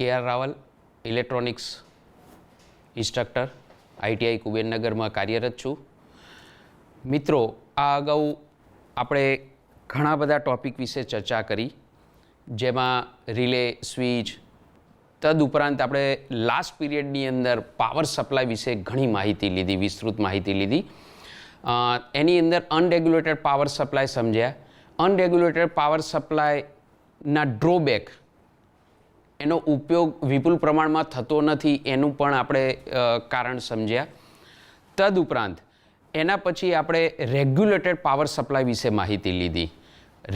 KR Raval, electronics instructor, ITI કુબેરનગરમાં કાર્યરત છું. મિત્રો, આ અગાઉ આપણે ઘણા બધા ટોપિક વિશે ચર્ચા કરી, જેમાં રિલે, સ્વિચ, તદુપરાંત આપણે લાસ્ટ પીરિયડની અંદર પાવર સપ્લાય વિશે ઘણી માહિતી લીધી, વિસ્તૃત માહિતી લીધી. એની અંદર અનરેગ્યુલેટેડ પાવર સપ્લાય સમજ્યા, અનરેગ્યુલેટેડ પાવર સપ્લાયના ડ્રોબેક, એનો ઉપયોગ વિપુલ પ્રમાણમાં થતો નથી એનું પણ આપણે કારણ સમજ્યા. તદુપરાંત એના પછી આપણે રેગ્યુલેટેડ પાવર સપ્લાય વિશે માહિતી લીધી.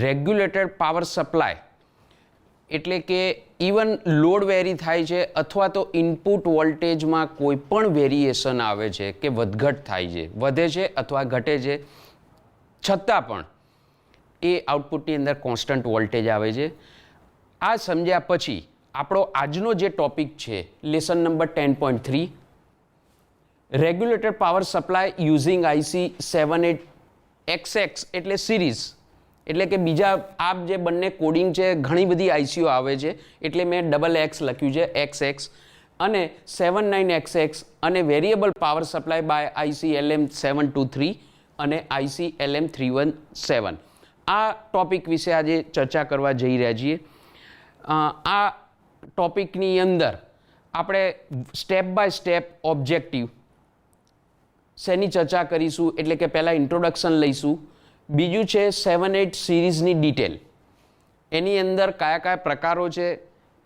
રેગ્યુલેટેડ પાવર સપ્લાય એટલે કે ઇવન લોડ વેરી થાય છે અથવા તો ઇનપુટ વોલ્ટેજમાં કોઈ પણ વેરિએશન આવે છે કે વધઘટ થાય છે, વધે છે અથવા ઘટે છે, છતાં પણ એ આઉટપુટની અંદર કોન્સ્ટન્ટ વોલ્ટેજ આવે છે. આ સમજ્યા પછી આપણો આજનો જે ટોપિક છે, lesson number 10.3, regulated power supply using IC 78XX એટલે સિરીઝ, એટલે કે બીજા આ જે બંને કોડિંગ છે, ઘણી બધી ICઓ આવે છે એટલે મેં XX લખ્યું છે, XX અને 79XX અને variable power supply by IC LM723 અને IC LM317. આ ટોપિક વિશે આજે ચર્ચા કરવા જઈ રહ્યા છીએ. આ ટોપિકની અંદર આપણે સ્ટેપ બાય સ્ટેપ ઓબ્જેક્ટિવ શેની ચર્ચા કરીશું, એટલે કે પહેલાં ઇન્ટ્રોડક્શન લઈશું, બીજું છે 7-8 સિરીઝની ડિટેલ, એની અંદર કયા કયા પ્રકારો છે,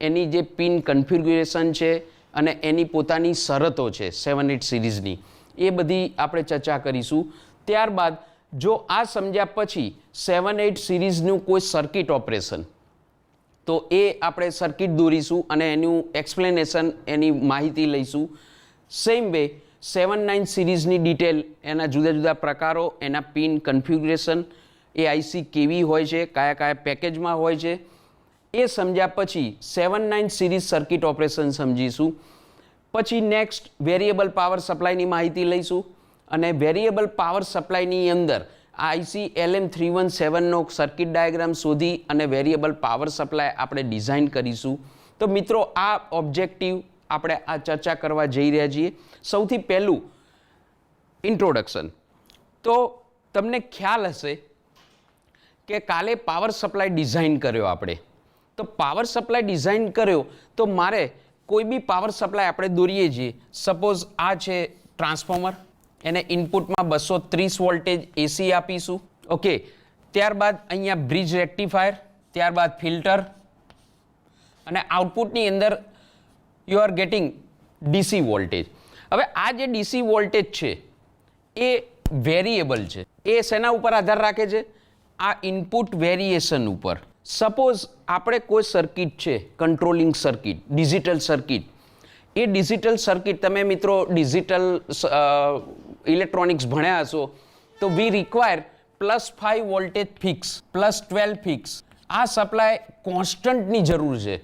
એની જે પિન કન્ફિગ્યુરેશન છે અને એની પોતાની શરતો છે 7-8 સિરીઝની, એ બધી આપણે ચર્ચા કરીશું. ત્યારબાદ જો આ સમજ્યા પછી 7-8 સિરીઝનું કોઈ સર્કિટ ઓપરેશન, તો એ આપણે સર્કિટ દોરીશું અને એનું એક્સપ્લેનેશન, એની માહિતી લઈશું. સેમ વે 7-9 સિરીઝની ડિટેલ, એના જુદા જુદા પ્રકારો, એના પિન કન્ફિગ્યુરેશન, એ IC કેવી હોય છે, કયા કયા પેકેજમાં હોય છે, એ સમજ્યા પછી 7-9 સિરીઝ સર્કિટ ઓપરેશન સમજીશું. પછી નેક્સ્ટ વેરિયેબલ પાવર સપ્લાયની માહિતી લઈશું અને વેરિયેબલ પાવર સપ્લાયની અંદર IC LM317નો સર્કિટ ડાયાગ્રામ શોધી અને વેરિયેબલ પાવર સપ્લાય આપણે ડિઝાઇન કરીશું. તો મિત્રો, આ ઓબ્જેક્ટિવ આપણે આ ચર્ચા કરવા જઈ રહ્યા છીએ. સૌથી પહેલું ઇન્ટ્રોડક્શન. તો તમને ખ્યાલ હશે કે કાલે પાવર સપ્લાય ડિઝાઇન કર્યો આપણે. તો પાવર સપ્લાય ડિઝાઇન કર્યો તો મારે કોઈ બી પાવર સપ્લાય આપણે દોરીએ છીએ. સપોઝ આ છે ટ્રાન્સફોર્મર, એને ઇનપુટમાં 230 વોલ્ટેજ AC આપીશું. ઓકે, ત્યારબાદ અહીંયા બ્રિજ રેક્ટિફાયર, ત્યારબાદ ફિલ્ટર અને આઉટપુટની અંદર you are gating DC voltage. હવે આ જે DC વોલ્ટેજ છે એ વેરિયેબલ છે. એ શેના ઉપર આધાર રાખે છે? આ ઇનપુટ વેરિએશન ઉપર. સપોઝ આપણે કોઈ સર્કિટ છે, કંટ્રોલિંગ સર્કિટ, ડિજિટલ સર્કિટ, એ ડિજિટલ સર્કિટ, તમે મિત્રો ડિજિટલ ઇલેક્ટ્રોનિક્સ ભણ્યા હશો, તો વી રિક્વાયર +5 વોલ્ટેજ ફિક્સ, +12 ફિક્સ. આ સપ્લાય કોન્સ્ટન્ટની જરૂર છે.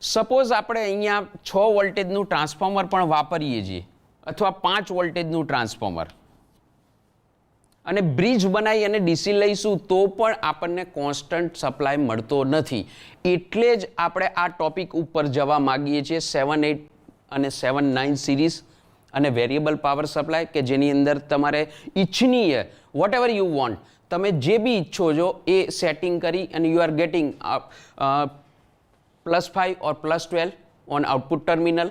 સપોઝ આપણે અહીંયા 6 વોલ્ટેજનું ટ્રાન્સફોર્મર પણ વાપરીએ છીએ અથવા 5 વોલ્ટેજનું ટ્રાન્સફોર્મર અને બ્રિજ બનાવી અને DC લઈશું તો પણ આપણને કોન્સ્ટન્ટ સપ્લાય મળતો નથી. એટલે જ આપણે આ ટોપિક ઉપર જવા માગીએ છીએ 7-8 અને 7-9 સિરીઝ અને વેરિયેબલ પાવર સપ્લાય, કે જેની અંદર તમારે ઈચ્છનીય વોટ એવર યુ વોન્ટ, તમે જે બી ઈચ્છો છો એ સેટિંગ કરી અને you are getting +5 or +12 on output terminal.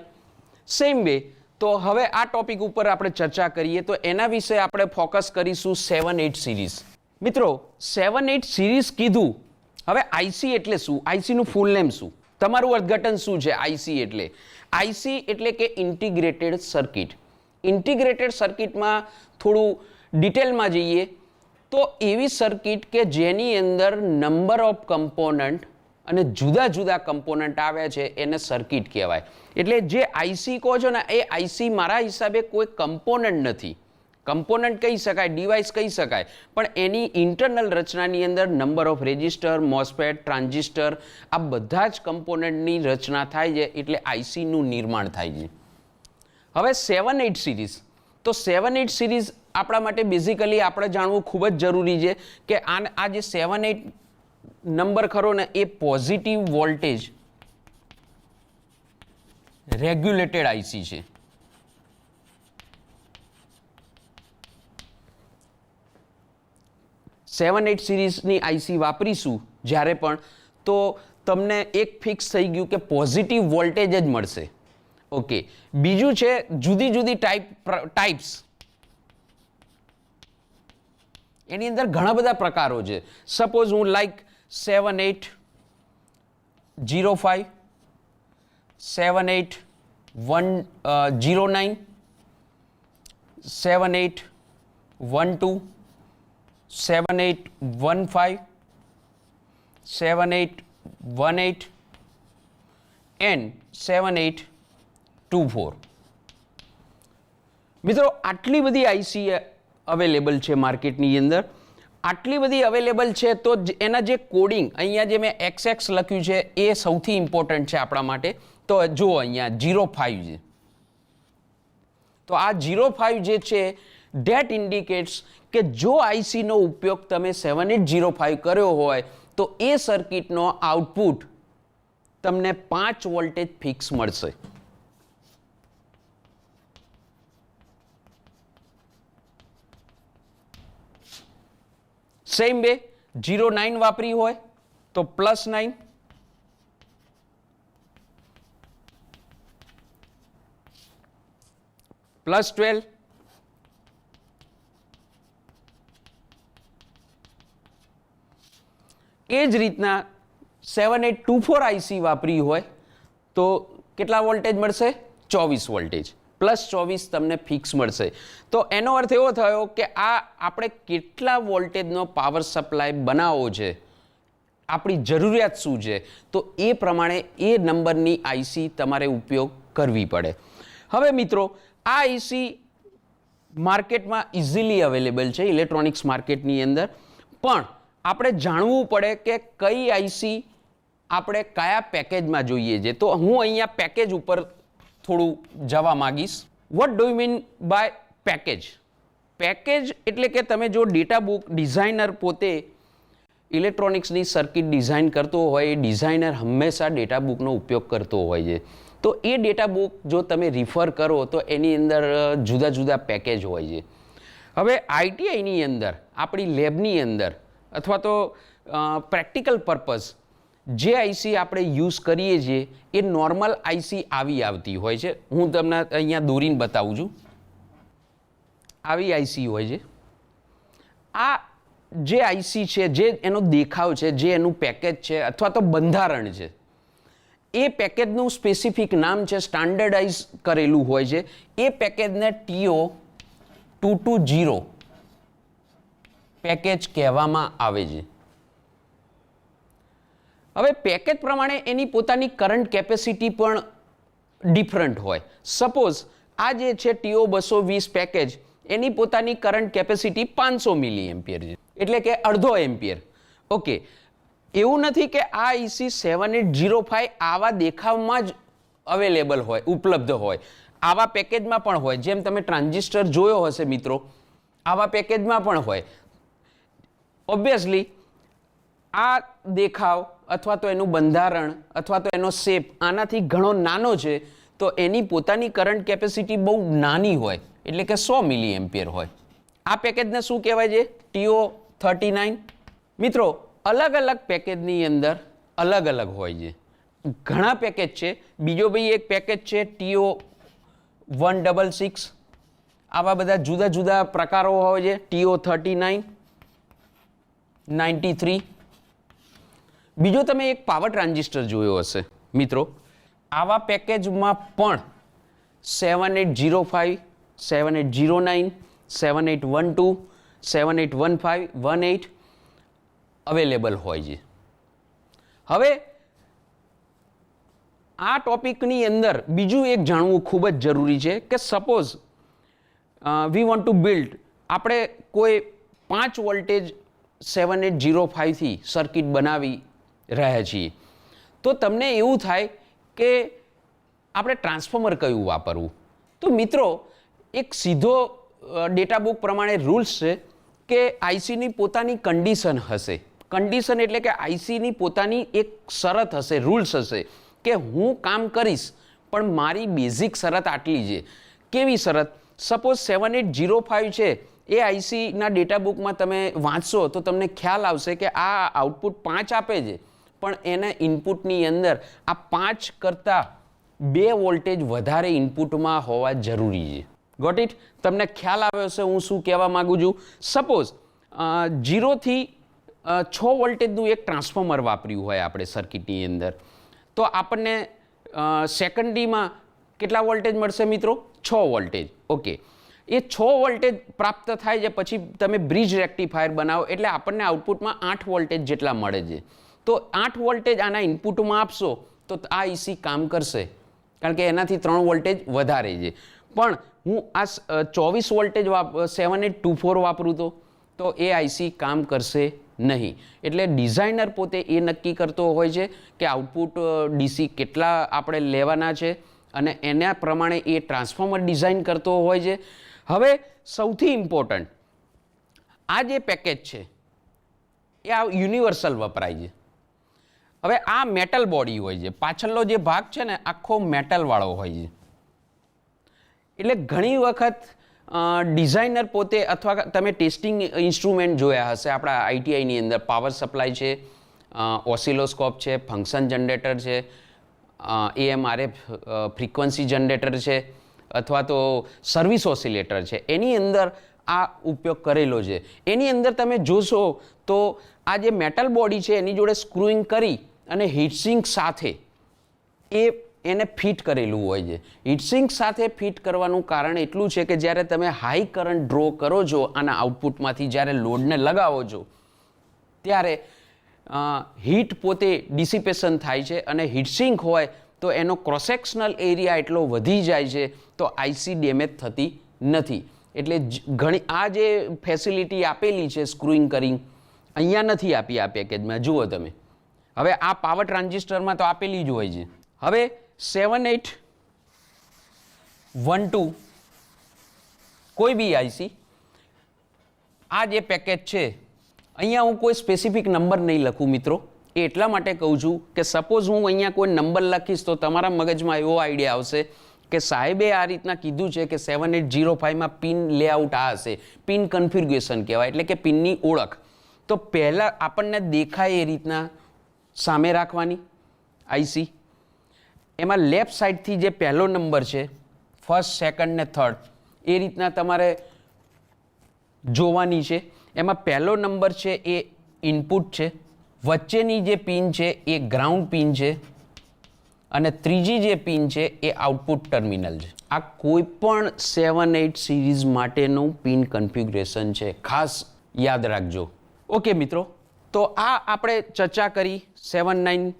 Same way, તો હવે આ ટોપિક ઉપર આપણે ચર્ચા કરીએ તો એના વિશે આપણે ફોકસ કરીશું 7-8 સિરીઝ. મિત્રો, 7-8 સિરીઝ કીધું, હવે IC એટલે શું? IC નું ફૂલ નેમ શું? તમારું અર્થઘટન શું છે IC એટલે? IC એટલે કે ઇન્ટિગ્રેટેડ સર્કિટ. ઇન્ટિગ્રેટેડ સર્કિટમાં થોડું ડિટેલમાં જઈએ તો એવી સર્કિટ કે જેની અંદર નંબર ઓફ કમ્પોનન્ટ અને જુદા જુદા કમ્પોનન્ટ આવ્યા છે એને સર્કિટ કહેવાય. એટલે જે IC કહો છો ને, એ IC મારા હિસાબે કોઈ કમ્પોનન્ટ નથી. કમ્પોનન્ટ કહી શકાય, ડિવાઇસ કહી શકાય, પણ એની ઇન્ટરનલ રચનાની અંદર number of register, MOSFET, transistor, આ બધા જ કમ્પોનન્ટની રચના થાય છે, એટલે ICનું નિર્માણ થાય છે. હવે 7-8 સિરીઝ, તો 7-8 સિરીઝ આપણા માટે બેઝિકલી આપણે જાણવું ખૂબ જ જરૂરી છે કે આ જે 7-8 નંબર ખરો ને, એ પોઝિટિવ વોલ્ટેજ રેગ્યુલેટેડ આઈસી છે. 7-8 સિરીઝની આઈસી વાપરીશું જ્યારે પણ, તો તમને એક ફિક્સ થઈ ગયું કે પોઝિટિવ વોલ્ટેજ જ મળશે. ઓકે, બીજું છે જુદી જુદી ટાઈપ્સ. એની અંદર ઘણા બધા પ્રકારો છે. સપોઝ હું લાઈક 7805, 78109, 7812, 7815, 7818 and 7824. મિત્રો, આટલી બધી આઈસી અવેલેબલ છે માર્કેટની અંદર. આટલી બધી અવેલેબલ છે તો એના જે કોડિંગ અહીંયા જે મેં XX લખ્યું છે એ સૌથી ઇમ્પોર્ટન્ટ છે આપણા માટે. તો જુઓ અહીંયા 05 છે. તો આ 05 જે છે ડેટ ઇન્ડિકેટ્સ કે જો આઈસીનો ઉપયોગ તમે 7805 કર્યો હોય તો એ સર્કિટનો આઉટપુટ તમને 5 વોલ્ટેજ ફિક્સ મળશે. સેમ વે 09 વાપરી હોય તો +9, +12, એ જ રીતના 7824 આઈસી વાપરી હોય તો કેટલા વોલ્ટેજ મળશે? 24 વોલ્ટેજ, +24 તમને ફિક્સ મળશે. તો એનો અર્થ એવો થયો કે આ આપણે કેટલા વોલ્ટેજનો પાવર સપ્લાય બનાવવો છે, આપણી જરૂરિયાત શું છે, તો એ પ્રમાણે એ નંબરની આઈસી તમારે ઉપયોગ કરવી પડે. હવે મિત્રો, આ આઈસી માર્કેટમાં ઇઝીલી અવેલેબલ છે, ઇલેક્ટ્રોનિક્સ માર્કેટની અંદર. પણ આપણે જાણવું પડે કે કઈ આઈસી આપણે કયા પેકેજમાં જોઈએ છે. તો હું અહીંયા પેકેજ ઉપર થોડું જવા માંગીશ. What do you mean by package? Package એટલે કે તમે જો ડેટા બુક ડિઝાઇનર પોતે ઇલેક્ટ્રોનિક્સની સર્કિટ ડિઝાઇન કરતો હોય, એ ડિઝાઇનર હંમેશા ડેટા બુકનો ઉપયોગ કરતો હોય છે. તો એ ડેટા બુક જો તમે રિફર કરો તો એની અંદર જુદા જુદા પેકેજ હોય છે. હવે આઈટીઆઈની અંદર, આપણી લેબની અંદર અથવા તો પ્રેક્ટિકલ પર્પઝ જે આઈસી આપણે યુઝ કરીએ છીએ એ નોર્મલ આઈસી આવતી હોય છે. હું તમને અહીંયા દોરીને બતાવું છું. આવી આઈસી હોય છે. આ જે આઈસી છે, જે એનો દેખાવ છે, જે એનું પેકેજ છે અથવા તો બંધારણ છે, એ પેકેજનું સ્પેસિફિક નામ છે, સ્ટાન્ડર્ડાઇઝ કરેલું હોય છે. એ પેકેજને TO220 પેકેજ કહેવામાં આવે છે. હવે પેકેજ પ્રમાણે એની પોતાની કરંટ કેપેસિટી પણ ડિફરન્ટ હોય. સપોઝ આ જે છે TO220 પેકેજ, એની પોતાની કરંટ કેપેસિટી 500 મિલી એમ્પિયર છે, એટલે કે અડધો એમ્પિયર. ઓકે, એવું નથી કે આ આઈસી 7805 આવા દેખાવમાં જ અવેલેબલ હોય, ઉપલબ્ધ હોય. આવા પેકેજમાં પણ હોય. જેમ તમે ટ્રાન્ઝિસ્ટર જોયો હશે મિત્રો, આવા પેકેજમાં પણ હોય. ઓબ્વિયસલી આ દેખાવ અથવા તો એનું બંધારણ અથવા તો એનો શેપ આનાથી ઘણો નાનો છે, તો એની પોતાની કરંટ કેપેસિટી બહુ નાની હોય, એટલે કે 100 મિલી એમ્પિયર હોય. આ પેકેજને શું કહેવાય છે? TO39. મિત્રો, અલગ અલગ પેકેજની અંદર અલગ અલગ હોય છે. ઘણા પેકેજ છે. બીજો ભાઈ એક પેકેજ છે TO166. આવા બધા જુદા જુદા પ્રકારો હોય છે. TO39, 93. બીજો તમે એક પાવર ટ્રાન્ઝિસ્ટર જોયો હશે મિત્રો. આવા પેકેજમાં પણ 7805, 7809, 7812, 7815, 18 અવેલેબલ હોય છે. હવે આ ટોપિકની અંદર બીજું એક જાણવું ખૂબ જ જરૂરી છે કે suppose we want to build, આપણે કોઈ 5 વોલ્ટેજ 7805 થી સર્કિટ બનાવી રહ્યા છીએ, તો તમને એવું થાય કે આપણે ટ્રાન્સફોર્મર કયું વાપરવું? તો મિત્રો, એક સીધો ડેટા બુક પ્રમાણે રૂલ્સ છે કે આઈસીની પોતાની કન્ડિશન હશે. કન્ડિશન એટલે કે આઈસીની પોતાની એક શરત હશે, રૂલ્સ હશે કે હું કામ કરીશ પણ મારી બેઝિક શરત આટલી છે. કેવી શરત? સપોઝ 7805 છે એ આઈસીના ડેટા બુકમાં તમે વાંચશો તો તમને ખ્યાલ આવશે કે આ આઉટપુટ 5 આપે છે, પણ એના ઇનપુટની અંદર આ 5 કરતાં 2 વોલ્ટેજ વધારે ઇનપુટમાં હોવા જરૂરી છે. Got it? તમને ખ્યાલ આવ્યો હશે હું શું કહેવા માગું છું. સપોઝ 0 થી 6 વોલ્ટેજનું એક ટ્રાન્સફોર્મર વાપર્યું હોય આપણે સર્કિટની અંદર, તો આપણને સેકન્ડરીમાં કેટલા વોલ્ટેજ મળશે મિત્રો? 6 વોલ્ટેજ. ઓકે, એ 6 વોલ્ટેજ પ્રાપ્ત થાય છે પછી તમે બ્રિજ રેક્ટિફાયર બનાવો એટલે આપણને આઉટપુટમાં 8 વોલ્ટેજ જેટલા મળે છે. તો 8 વોલ્ટેજ આના ઇનપુટમાં આપશો તો આ આઈસી કામ કરશે, કારણ કે એનાથી 3 વોલ્ટેજ વધારે છે. પણ હું આ 24 વોલ્ટેજ 7824 વાપરું તો એ આઈસી કામ કરશે નહીં. એટલે ડિઝાઇનર પોતે એ નક્કી કરતો હોય છે કે આઉટપુટ ડીસી કેટલા આપણે લેવાના છે અને એના પ્રમાણે એ ટ્રાન્સફોર્મર ડિઝાઇન કરતો હોય છે. હવે સૌથી ઇમ્પોર્ટન્ટ, આ જે પેકેજ છે એ આ યુનિવર્સલ વપરાય છે. હવે આ મેટલ બોડી હોય છે, પાછળનો જે ભાગ છે ને આખો મેટલવાળો હોય છે. એટલે ઘણી વખત ડિઝાઇનર પોતે અથવા તમે ટેસ્ટિંગ ઇન્સ્ટ્રુમેન્ટ જોયા હશે આપણા આઈટીઆઈની અંદર, પાવર સપ્લાય છે, ઓસિલોસ્કોપ છે, ફંક્શન જનરેટર છે, AMRF ફ્રીક્વન્સી જનરેટર છે, અથવા તો સર્વિસ ઓસિલેટર છે, એની અંદર આ ઉપયોગ કરેલો છે. એની અંદર તમે જોશો તો આ જે મેટલ બોડી છે એની જોડે સ્ક્રુઇંગ કરી અને હીટસિંક સાથે એને ફિટ કરેલું હોય છે. હીટસિંક સાથે ફિટ કરવાનું કારણ એટલું છે કે જ્યારે તમે હાઈ કરંટ ડ્રો કરો છો આના આઉટપુટમાંથી, જ્યારે લોડને લગાવો છો ત્યારે હીટ પોતે ડિસિપેશન થાય છે અને હીટસિંક હોય તો એનો ક્રોસેક્શનલ એરિયા એટલો વધી જાય છે તો આઈસી ડેમેજ થતી નથી. એટલે ઘણી આ જે ફેસિલિટી આપેલી છે સ્ક્રુઇંગ કરી, અહીંયા નથી આપી આ પેકેજમાં. જુઓ તમે, હવે આ પાવર ટ્રાન્ઝિસ્ટરમાં તો આપેલી જ હોય છે. હવે 7812 કોઈ બી આઈસી, આ જે પેકેજ છે અહીંયા હું કોઈ સ્પેસિફિક નંબર નહીં લખું મિત્રો, એ એટલા માટે કહું છું કે સપોઝ હું અહીંયા કોઈ નંબર લખીશ તો તમારા મગજમાં એવો આઈડિયા આવશે કે સાહેબે આ રીતના કીધું છે કે 7805માં પિન લેઆઉટ આ હશે. પિન કન્ફિગ્યુરેશન કહેવાય, એટલે કે પિનની ઓળખ. તો પહેલાં આપણને દેખાય એ રીતના સામે રાખવાની આઈસી. એમાં લેફ્ટ સાઈડથી જે પહેલો નંબર છે, ફર્સ્ટ, સેકન્ડ ને થર્ડ, એ રીતના તમારે જોવાની છે. એમાં પહેલો નંબર છે એ ઇનપુટ છે, વચ્ચેની જે પિન છે એ ગ્રાઉન્ડ પિન છે અને ત્રીજી જે પિન છે એ આઉટપુટ ટર્મિનલ છે. આ કોઈ પણ 7-8 સિરીઝ માટેનું પિન કન્ફિગ્યુરેશન છે, ખાસ યાદ રાખજો. ઓકે મિત્રો, તો આ આપણે ચર્ચા કરી 7-9.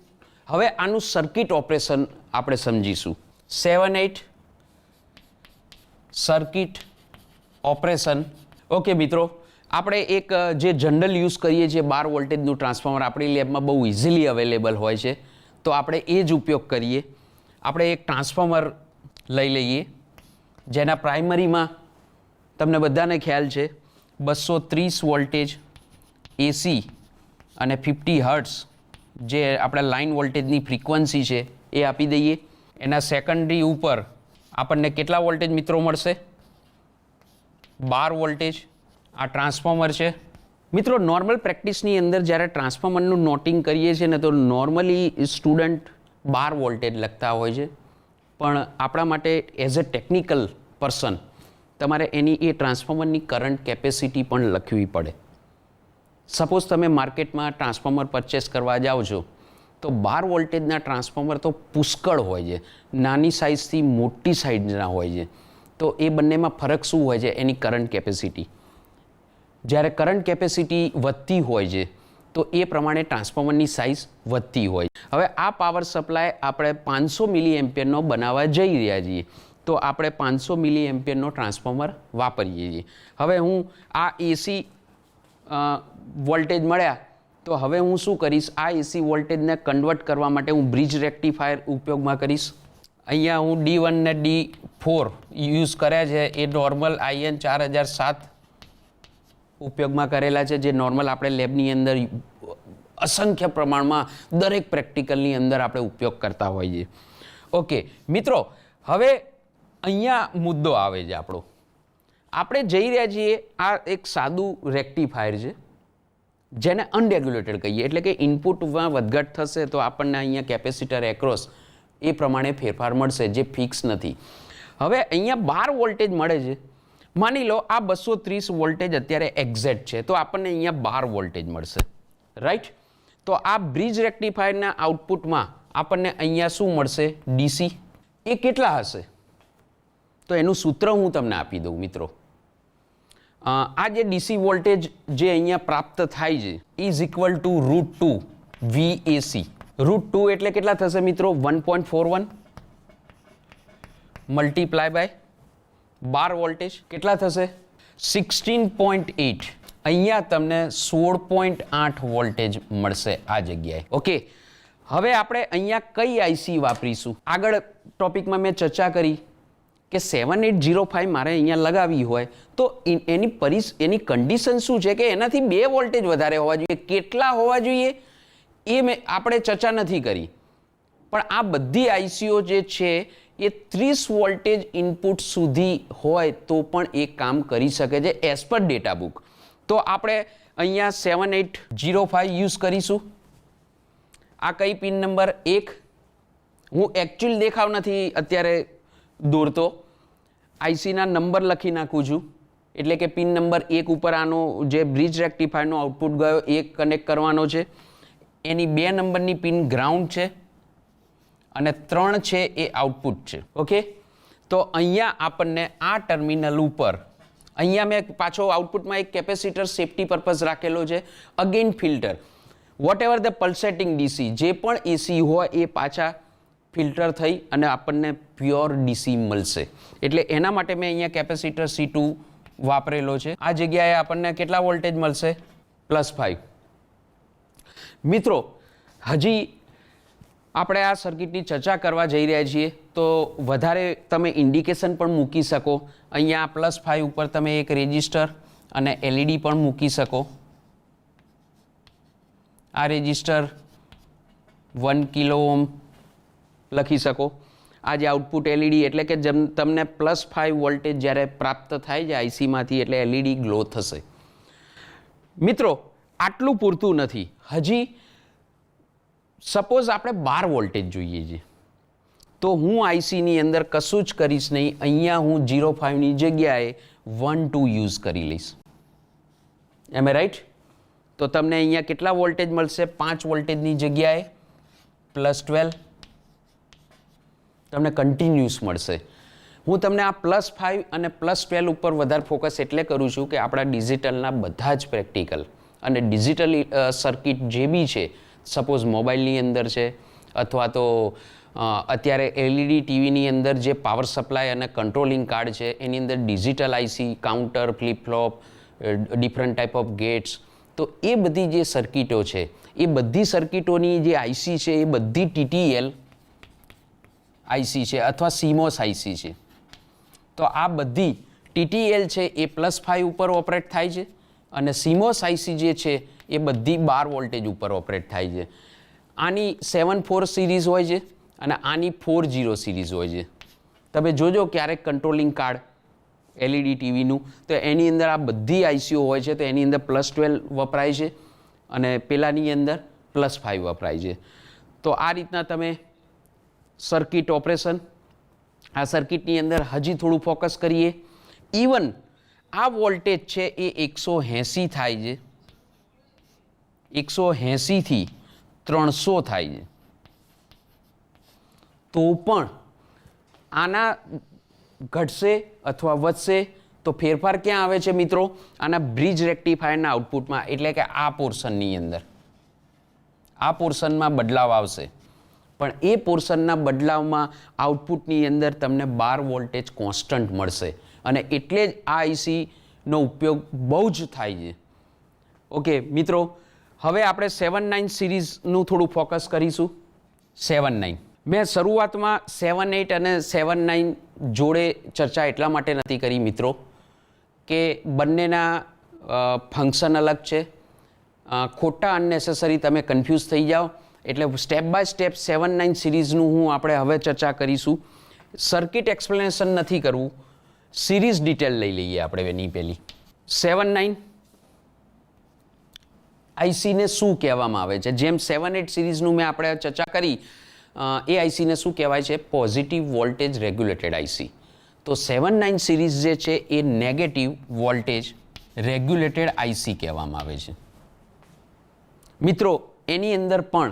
હવે આનું સર્કિટ ઓપરેશન આપણે સમજીશું. 7-8 સર્કિટ ઓપરેશન. ઓકે મિત્રો, આપણે એક જે જનરલ યુઝ કરીએ છીએ 12 વોલ્ટેજનું ટ્રાન્સફોર્મર આપણી લેબમાં બહુ ઇઝીલી અવેલેબલ હોય છે, તો આપણે એ જ ઉપયોગ કરીએ. આપણે એક ટ્રાન્સફોર્મર લઈ લઈએ જેના પ્રાઇમરીમાં તમને બધાને ખ્યાલ છે 230 વોલ્ટેજ એસી અને 50 હર્ટ્ઝ જે આપણા લાઇન વોલ્ટેજની ફ્રીક્વન્સી છે એ આપી દઈએ. એના સેકન્ડરી ઉપર આપણને કેટલા વોલ્ટેજ મિત્રો મળશે? 12 વોલ્ટેજ. આ ટ્રાન્સફોર્મર છે મિત્રો. નોર્મલ પ્રેક્ટિસની અંદર જ્યારે ટ્રાન્સફોર્મરનું નોટિંગ કરીએ છીએ ને તો નોર્મલી સ્ટુડન્ટ 12 વોલ્ટેજ લખતા હોય છે, પણ આપણા માટે એઝ અ ટેકનિકલ પર્સન તમારે એની એ ટ્રાન્સફોર્મરની કરંટ કેપેસિટી પણ લખવી પડે. સપોઝ તમે માર્કેટમાં ટ્રાન્સફોર્મર પરચેસ કરવા જાઓ છો તો 12 વોલ્ટેજના ટ્રાન્સફોર્મર તો પુષ્કળ હોય છે, નાની સાઇઝથી મોટી સાઇઝના હોય છે. તો એ બંનેમાં ફરક શું હોય છે? એની કરંટ કેપેસિટી. જ્યારે કરંટ કેપેસિટી વધતી હોય છે તો એ પ્રમાણે ટ્રાન્સફોર્મરની સાઇઝ વધતી હોય. હવે આ પાવર સપ્લાય આપણે 500 મિલી એમ્પિયરનો બનાવવા જઈ રહ્યા છીએ, તો આપણે 500 મિલી એમ્પિયરનો ટ્રાન્સફોર્મર વાપરીએ છીએ. હવે હું આ એસી વોલ્ટેજ મળ્યા તો હવે હું શું કરીશ? આ એસી વોલ્ટેજને કન્વર્ટ કરવા માટે હું બ્રિજ રેક્ટિફાયર ઉપયોગમાં કરીશ. અહીંયા હું D1 ને D4 યુઝ કર્યા છે, એ નોર્મલ IN 4007 ઉપયોગમાં કરેલા છે, જે નોર્મલ આપણે લેબની અંદર અસંખ્ય પ્રમાણમાં દરેક પ્રેક્ટિકલની અંદર આપણે ઉપયોગ કરતા હોઈએ. ઓકે મિત્રો, હવે અહીંયા મુદ્દો આવે છે આપણો. આપણે જઈ રહ્યા છીએ, આ એક સાદું રેક્ટિફાયર છે જેને અનરેગ્યુલેટેડ કહીએ, એટલે કે ઇનપુટમાં વધઘટ થશે તો આપણને અહીંયા કેપેસિટર એક્રોસ એ પ્રમાણે ફેરફાર મળશે, જે ફિક્સ નથી. હવે અહીંયા 12 વોલ્ટેજ મળે છે. માની લો આ 230 વોલ્ટેજ અત્યારે એક્ઝેક્ટ છે, તો આપણને અહીંયા 12 વોલ્ટેજ મળશે, રાઈટ? તો આ બ્રિજ રેક્ટિફાયરના આઉટપુટમાં આપણને અહીંયા શું મળશે? ડીસી. એ કેટલા હશે? તો એનું સૂત્ર હું તમને આપી દઉં મિત્રો. આ જે ડીસી વોલ્ટેજ જે અહીંયા પ્રાપ્ત થાય છે ઇઝ ઇક્વલ ટુ √2 VAC. √2 એટલે કેટલા થશે મિત્રો? 1.41 મલ્ટીપ્લાય બાય 12 વોલ્ટેજ કેટલા થશે? 16.8. અહીંયા તમને 16.8 વોલ્ટેજ મળશે આ જગ્યાએ. ઓકે, હવે આપણે અહીંયા કઈ આઈસી વાપરીશું? આગળ ટોપિકમાં મેં ચર્ચા કરી કે 7805 મારે અહીંયા લગાવી હોય તો એની કન્ડિશન શું છે કે એનાથી 2 વોલ્ટેજ વધારે હોવા જોઈએ. કેટલા હોવા જોઈએ એ આપણે ચર્ચા નથી કરી, પણ આ બધી આઈસીઓ જે છે એ 30 વોલ્ટેજ ઇનપુટ સુધી હોય તો પણ એ કામ કરી શકે છે એઝ પર ડેટા બુક. તો આપણે અહીંયા 7805 યુઝ કરીશું. આ કઈ પિન નંબર 1? હું એકચ્યુઅલ દેખાવ નથી અત્યારે દોરતો, આઈસીના નંબર લખી નાખું છું, એટલે કે પિન નંબર 1 ઉપર આનો જે બ્રિજ રેક્ટિફાયરનો આઉટપુટ ગયો એ કનેક્ટ કરવાનો છે. એની 2 નંબરની પિન ગ્રાઉન્ડ છે અને 3 છે એ આઉટપુટ છે. ઓકે, તો અહીંયા આપણને આ ટર્મિનલ ઉપર અહીંયા મેં પાછો આઉટપુટમાં એક કેપેસિટર સેફટી પર્પઝ રાખેલો છે. Again filter whatever the pulsating DC જે પણ એસી હોય એ પાછા ફિલ્ટર થઈ અને આપણને પ્યોર ડીસી મળશે. એટલે એના માટે મેં અહીંયા કેપેસિટર C2 વાપરેલો છે. આ જગ્યાએ આપણને કેટલા વોલ્ટેજ મળશે? +5. મિત્રો, હજી આપણે આ સર્કિટની ચર્ચા કરવા જઈ રહ્યા છીએ તો વધારે તમે ઇન્ડિકેશન પણ મૂકી શકો. અહીંયા +5 ઉપર તમે એક રેજિસ્ટર અને એલઈડી પણ મૂકી શકો. આ રેજિસ્ટર 1 કિલો ઓહ્મ લખી શકો. આ જે આઉટપુટ એલઈડી એટલે કે જેમ તમને +5 વોલ્ટેજ જ્યારે પ્રાપ્ત થાય છે આઈસીમાંથી એટલે એલઈડી ગ્લો થશે. મિત્રો, આટલું પૂરતું નથી. હજી સપોઝ આપણે 12 વોલ્ટેજ જોઈએ છે તો હું આઈસીની અંદર કશું જ કરીશ નહીં. અહીંયા હું 0.5ની જગ્યાએ 1.2 યુઝ કરી લઈશ. એમ એ રાઈટ? તો તમને અહીંયા કેટલા વોલ્ટેજ મળશે? 5 વોલ્ટેજની જગ્યાએ +12 તમને કન્ટિન્યુઅસ મળશે. હું તમને આ +5 અને +12 ઉપર વધારે ફોકસ એટલે કરું છું કે આપણા ડિજિટલના બધા જ પ્રેક્ટિકલ અને ડિજિટલ સર્કિટ જે બી છે, સપોઝ મોબાઈલની અંદર છે અથવા તો અત્યારે એલઈડી ટીવીની અંદર જે પાવર સપ્લાય અને કંટ્રોલિંગ કાર્ડ છે એની અંદર digital IC, counter, flip flop, different type of gates, તો એ બધી જે સર્કિટો છે એ બધી સર્કિટોની જે આઈસી છે એ બધી TTL આઈસી છે અથવા CMOS આઈસી છે. તો આ બધી TTL છે એ +5 ઉપર ઓપરેટ થાય છે અને CMOS આઈસી જે છે એ બધી 12 વોલ્ટેજ ઉપર ઓપરેટ થાય છે. આની 7-4 સિરીઝ હોય છે અને આની 4-0 સિરીઝ હોય છે. તમે જોજો ક્યારેક કંટ્રોલિંગ કાર્ડ એલઈડી ટીવીનું તો એની અંદર આ બધી આઈસીઓ હોય છે, તો એની અંદર +12 વપરાય છે અને પેલાની અંદર +5 વપરાય છે. તો આ રીતના તમે સર્કિટ ઓપરેશન, આ સર્કિટની અંદર હજી થોડું ફોકસ કરીએ. ઇવન આ વોલ્ટેજ છે એ 180 થાય છે, 180 થી 300 થાય છે, તો પણ આના ઘટશે અથવા વધશે તો ફેરફાર ક્યાં આવે છે મિત્રો? આના બ્રિજ રેક્ટિફાયરના આઉટપુટમાં, એટલે કે આ પોર્શનની અંદર, આ પોર્શનમાં બદલાવ આવશે. પણ એ પોર્શનના બદલાવમાં આઉટપુટની અંદર તમને 12 વોલ્ટેજ કોન્સ્ટન્ટ મળશે અને એટલે જ આ આઈસીનો ઉપયોગ બહુ જ થાય છે. ઓકે મિત્રો, હવે આપણે 7-9 સિરીઝનું થોડું ફોકસ કરીશું. 7-9 મેં શરૂઆતમાં 7-8 અને 7-9 જોડે ચર્ચા એટલા માટે નથી કરી મિત્રો કે બંનેના ફંક્શન અલગ છે. ખોટા અનનેસેસરી તમે કન્ફ્યુઝ થઈ જાઓ એટલે સ્ટેપ બાય સ્ટેપ 79 સિરીઝનું હું આપણે હવે ચર્ચા કરીશું. સર્કિટ એક્સપ્લેનેશન નથી કરવું, સિરીઝ ડિટેલ લઈ લઈએ આપણે એની પહેલી. 79 આઈસીને શું કહેવામાં આવે છે? જેમ 78 સિરીઝનું મેં આપણે ચર્ચા કરી, એ આઈસીને શું કહેવાય છે? Positive voltage regulated IC. તો 79 સિરીઝ જે છે એ નેગેટિવ વોલ્ટેજ રેગ્યુલેટેડ આઈસી કહેવામાં આવે છે. મિત્રો, એની અંદર પણ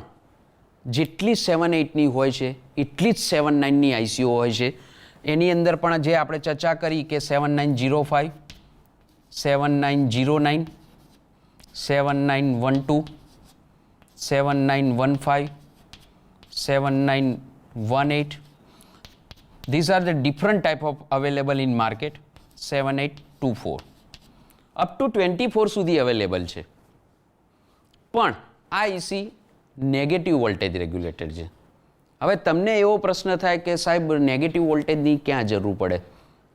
જેટલી 78ની હોય છે એટલી જ 79ની આઈસીઓ હોય છે. એની અંદર પણ જે આપણે ચર્ચા કરી કે 7905, 7909, 7912, 7915, 7918. These are the different type of available in market. 7824 up to 24 સુધી અવેલેબલ છે. પણ આ આઈસી નેગેટિવ વોલ્ટેજ રેગ્યુલેટેડ છે. હવે તમને એવો પ્રશ્ન થાય કે સાહેબ નેગેટિવ વોલ્ટેજની ક્યાં જરૂર પડે?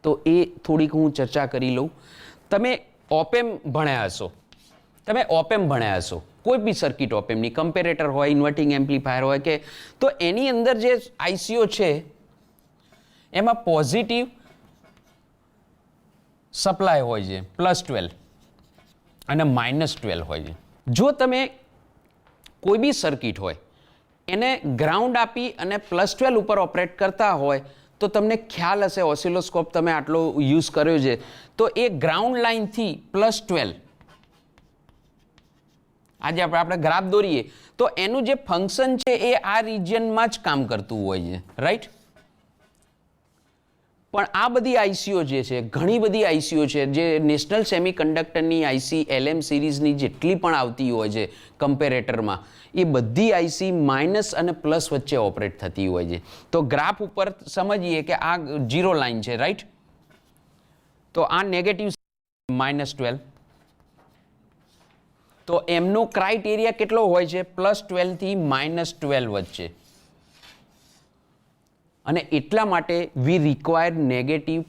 તો એ થોડીક હું ચર્ચા કરી લઉં. તમે ઓપેમ ભણ્યા હશો, કોઈ બી સર્કિટ ઓપેમની, કમ્પેરેટર હોય, ઇન્વર્ટિંગ એમ્પ્લીફાયર હોય કે, તો એની અંદર જે આઈસીઓ છે એમાં પોઝિટિવ સપ્લાય હોય છે +12 અને -12 હોય છે. જો તમે કોઈ બી સર્કિટ હોય એને ગ્રાઉન્ડ આપી અને +12 ઉપર ઓપરેટ કરતા હોય તો તમને ખ્યાલ હશે, ઓસિલોસ્કોપ તમે આટલો યુઝ કર્યો છે, તો એ ગ્રાઉન્ડ લાઇનથી +12 આજે આપણે ગ્રાફ દોરીએ તો એનું જે ફંક્શન છે એ આ રિજિયનમાં જ કામ કરતું હોય છે, રાઈટ? પણ આ બધી આઈસીઓ જે છે, ઘણી બધી આઈસીઓ છે જે નેશનલ સેમિકન્ડક્ટરની આઈસી LM સિરીઝની જેટલી પણ આવતી હોય છે કમ્પેરેટરમાં, એ બધી આઈસી માઇનસ અને પ્લસ વચ્ચે ઓપરેટ થતી હોય છે. તો ગ્રાફ ઉપર સમજીએ કે આ 0 લાઇન છે, રાઈટ? તો આ નેગેટિવ -12. તો એમનો ક્રાઇટેરિયા કેટલો હોય છે? +12 થી -12 વચ્ચે. અને એટલા માટે વી રિક્વાયર નેગેટિવ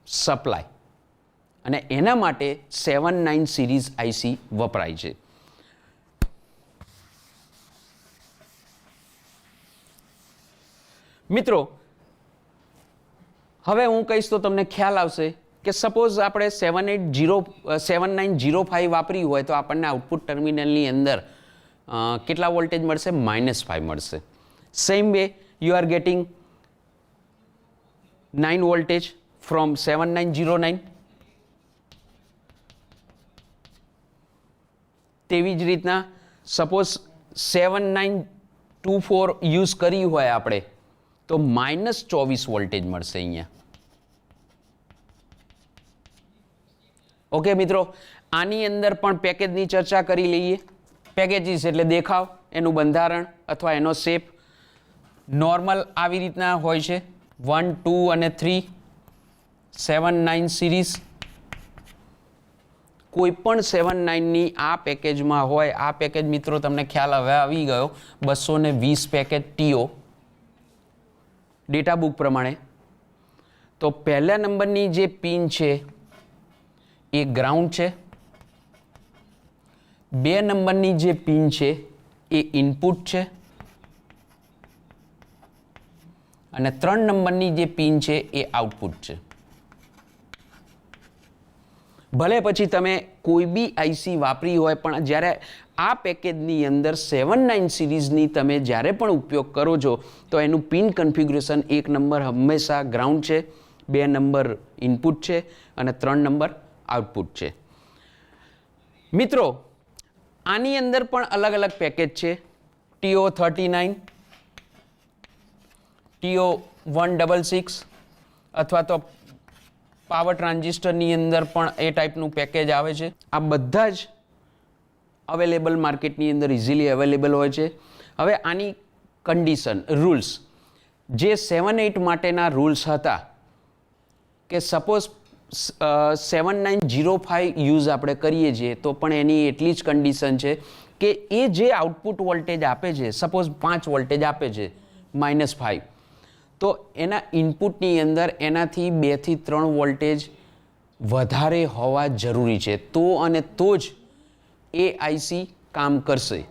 સપ્લાય, અને એના માટે 79 સિરીઝ આઈસી વપરાય છે. મિત્રો, હવે હું કહીશ તો તમને ખ્યાલ આવશે કે સપોઝ આપણે 7905 વાપરી હોય તો આપણને આઉટપુટ ટર્મિનલની અંદર કેટલા વોલ્ટેજ મળશે? -5 મળશે. Same way you are getting 9 voltage from 7909. તેવી જ રીતના સપોઝ 7924 યુઝ કરી હોય આપણે તો -24 વોલ્ટેજ મળશે અહીંયા. ઓકે મિત્રો, આની અંદર પણ પેકેજની ચર્ચા કરી લઈએ. પેકેજીસ એટલે દેખાવ, એનું બંધારણ અથવા એનો શેપ. નોર્મલ આવી રીતના હોય છે, 1, 2 અને 3, 79 સિરીઝ. કોઈ પણ 79ની આ પેકેજમાં હોય. આ પેકેજ મિત્રો તમને ખ્યાલ હવે આવી ગયો, 220 પેકેજ TO ડેટા બુક પ્રમાણે. તો પહેલા નંબરની જે પિન છે એ ગ્રાઉન્ડ છે, 2 નંબરની જે પિન છે એ ઇનપુટ છે, અને 3 નંબરની જે પિન છે એ આઉટપુટ છે. ભલે પછી તમે કોઈ બી આઈસી વાપરી હોય, પણ જ્યારે આ પેકેજની અંદર 79 સિરીઝની તમે જ્યારે પણ ઉપયોગ કરો છો તો એનું પિન કન્ફિગ્યુરેશન 1 નંબર હંમેશા ગ્રાઉન્ડ છે, 2 નંબર ઇનપુટ છે અને 3 નંબર આઉટપુટ છે. મિત્રો, આની અંદર પણ અલગ અલગ પેકેજ છે. TO39, TO166 અથવા તો પાવર ટ્રાન્ઝિસ્ટરની અંદર પણ એ ટાઈપનું પેકેજ આવે છે. આ બધા જ અવેલેબલ માર્કેટની અંદર ઇઝીલી અવેલેબલ હોય છે. હવે આની કન્ડિશન, રૂલ્સ, જે 7-8 માટેના રૂલ્સ હતા કે સપોઝ 7905 યુઝ આપણે કરીએ છીએ તો પણ એની એટલી જ કન્ડિશન છે કે એ જે આઉટપુટ વોલ્ટેજ આપે છે, સપોઝ 5 વોલ્ટેજ આપે છે -5, તો એના ઇનપુટની અંદર એનાથી 2 થી 3 વોલ્ટેજ વધારે હોવા જરૂરી છે, તો અને તો જ એ આઈસી કામ કરશે.